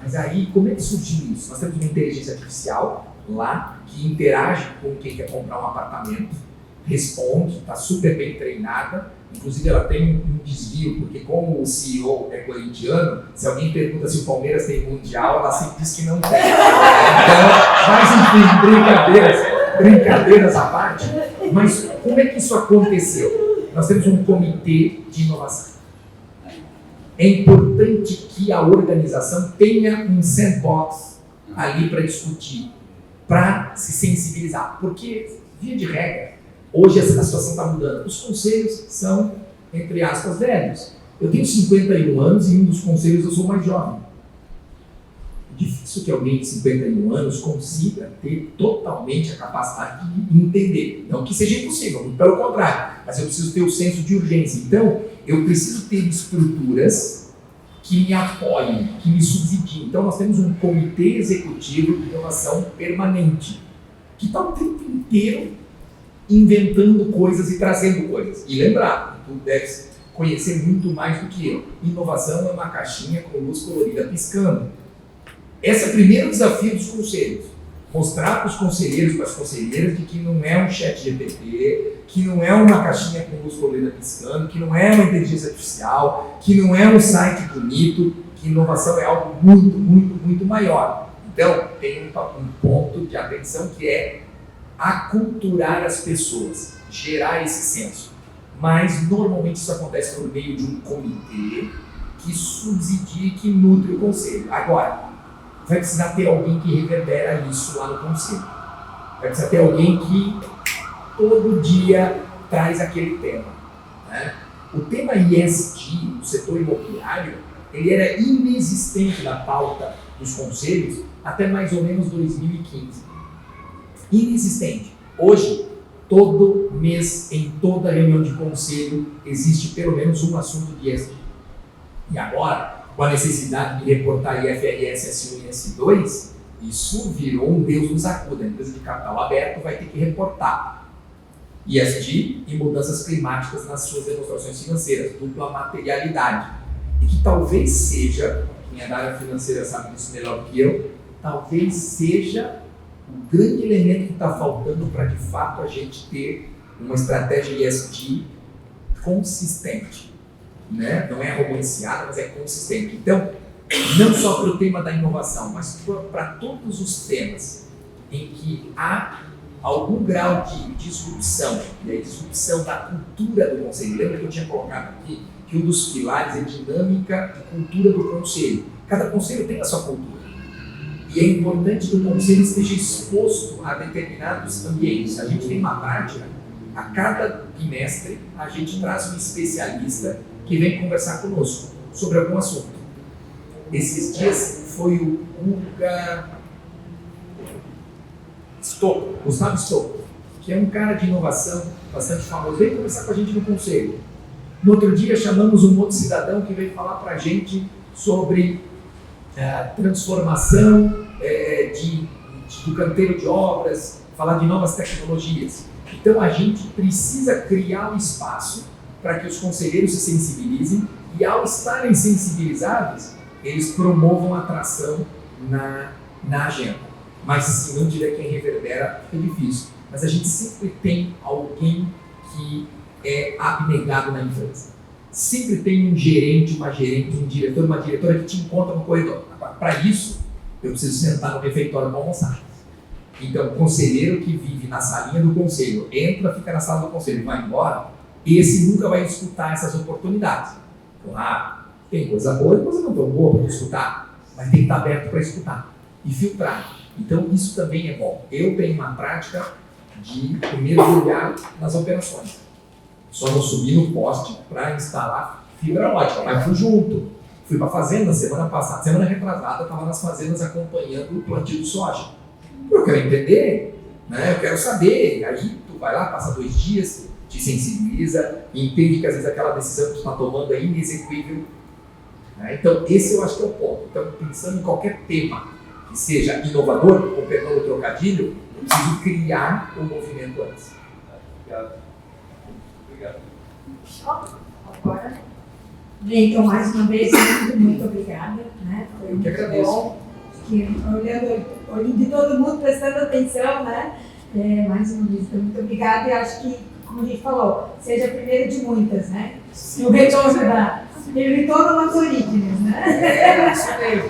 Mas aí, como é que surgiu isso? Nós temos uma inteligência artificial lá que interage com quem quer comprar um apartamento, responde, está super bem treinada, inclusive ela tem um desvio, porque como o CEO é corintiano, se alguém pergunta se o Palmeiras tem mundial, ela sempre diz que não tem. Então, mas enfim, brincadeiras à parte, mas como é que isso aconteceu? Nós temos um comitê de inovação. É importante que a organização tenha um sandbox ali para discutir, para se sensibilizar, porque, via de regra, hoje a situação está mudando. Os conselhos são, entre aspas, velhos. Eu tenho 51 anos e em um dos conselhos eu sou mais jovem. É difícil que alguém de 51 anos consiga ter totalmente a capacidade de entender. Não que seja impossível, muito pelo contrário, mas eu preciso ter o senso de urgência. Então, eu preciso ter estruturas que me apoiem, que me subsidiem. Então, nós temos um comitê executivo de inovação permanente, que está o tempo inteiro inventando coisas e trazendo coisas. E lembrar, tu deves conhecer muito mais do que eu. Inovação é uma caixinha com luz colorida piscando. Esse é o primeiro desafio dos conselhos. Mostrar para os conselheiros e para as conselheiras de que não é um chat GPT, que não é uma caixinha com luz colorida piscando, que não é uma inteligência artificial, que não é um site bonito, que inovação é algo muito, muito, muito maior. Então, tem um ponto de atenção que é aculturar as pessoas, gerar esse senso. Mas, normalmente, isso acontece por meio de um comitê que subsidia e que nutre o conselho. Agora, vai precisar ter alguém que reverbera isso lá no conselho. Vai precisar ter alguém que todo dia traz aquele tema. Né? O tema ESG, o setor imobiliário, ele era inexistente na pauta dos conselhos até mais ou menos 2015. Inexistente. Hoje, todo mês, em toda reunião de conselho, existe pelo menos um assunto de ESG. E agora, com a necessidade de reportar IFRS S1 e S2, isso virou um Deus nos acuda. A empresa de capital aberto vai ter que reportar ESG e mudanças climáticas nas suas demonstrações financeiras, dupla materialidade. E que talvez seja, quem é da área financeira sabe disso melhor que eu, talvez seja o grande elemento que está faltando para, de fato, a gente ter uma estratégia ESG consistente. Né? Não é romanceada, mas é consistente. Então, não só para o tema da inovação, mas para todos os temas em que há algum grau de disrupção, e a disrupção da cultura do conselho. Lembra que eu tinha colocado aqui que um dos pilares é dinâmica e cultura do conselho. Cada conselho tem a sua cultura. E é importante que o conselho esteja exposto a determinados ambientes. A gente tem uma prática, a cada bimestre a gente traz um especialista que vem conversar conosco sobre algum assunto. Esses dias foi o Gustavo Stocco, que é um cara de inovação bastante famoso, veio conversar com a gente no conselho. No outro dia chamamos um outro cidadão que veio falar para a gente sobre transformação do canteiro de obras, falar de novas tecnologias. Então a gente precisa criar um espaço para que os conselheiros se sensibilizem e, ao estarem sensibilizados, eles promovam a atração na agenda. Mas se não tiver quem reverbera, fica difícil. Mas a gente sempre tem alguém que é abnegado na empresa. Sempre tem um gerente, um diretor, uma diretora que te encontra no corredor. Agora, para isso, eu preciso sentar no refeitório para almoçar. Então, o conselheiro que vive na salinha do conselho, entra, fica na sala do conselho e vai embora, esse nunca vai escutar essas oportunidades. Claro, tem coisa boa e coisa não tão boa para escutar, mas tem que estar aberto para escutar e filtrar. Então, isso também é bom. Eu tenho uma prática de mergulhar nas operações. Só não subir no poste para instalar fibra ótica, mas fui junto. Fui para a fazenda semana passada, semana retrasada, estava nas fazendas acompanhando o plantio de soja. Eu quero entender, né? Eu quero saber. Aí tu vai lá, passa 2 dias, te sensibiliza e entende que às vezes aquela decisão que tu está tomando é inexequível. Né? Então esse eu acho que é o ponto. Então pensando em qualquer tema que seja inovador, com perdão do trocadilho, eu preciso criar um movimento antes. Obrigado. Obrigado. Agora. Então, mais uma vez, muito obrigada. Né? Foi Eu que muito agradeço. bom. Olhando de todo mundo, prestando atenção, né? Mais uma vez, então, muito obrigada. E acho que, como a gente falou, seja a primeira de muitas, né? No retorno da. Ele retorno nas origens, né? Isso mesmo.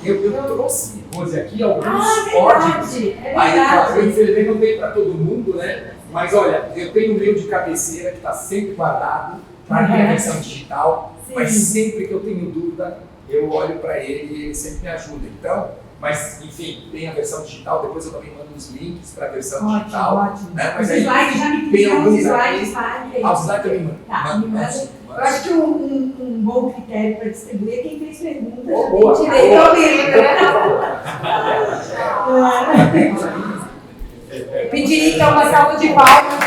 Eu trouxe, Rose, aqui alguns verdade, códigos. é Aí, verdade. eu infelizmente não tenho para todo mundo, né? Mas olha, eu tenho o meu de cabeceira que está sempre guardado para minha versão digital, Sim. mas sempre que eu tenho dúvida, eu olho para ele e ele sempre me ajuda. Então, mas enfim, tem a versão digital, depois eu também mando os links para a versão digital. Ótimo. Né? Mas Os aí slides já me tem pediram os alguns slides, aqui. tá? Os slides também mando. Tá, me manda. Eu acho que um bom critério para distribuir é quem fez perguntas. Oh, já boa. tem direito ao livro, né? Pediria então uma salva de palmas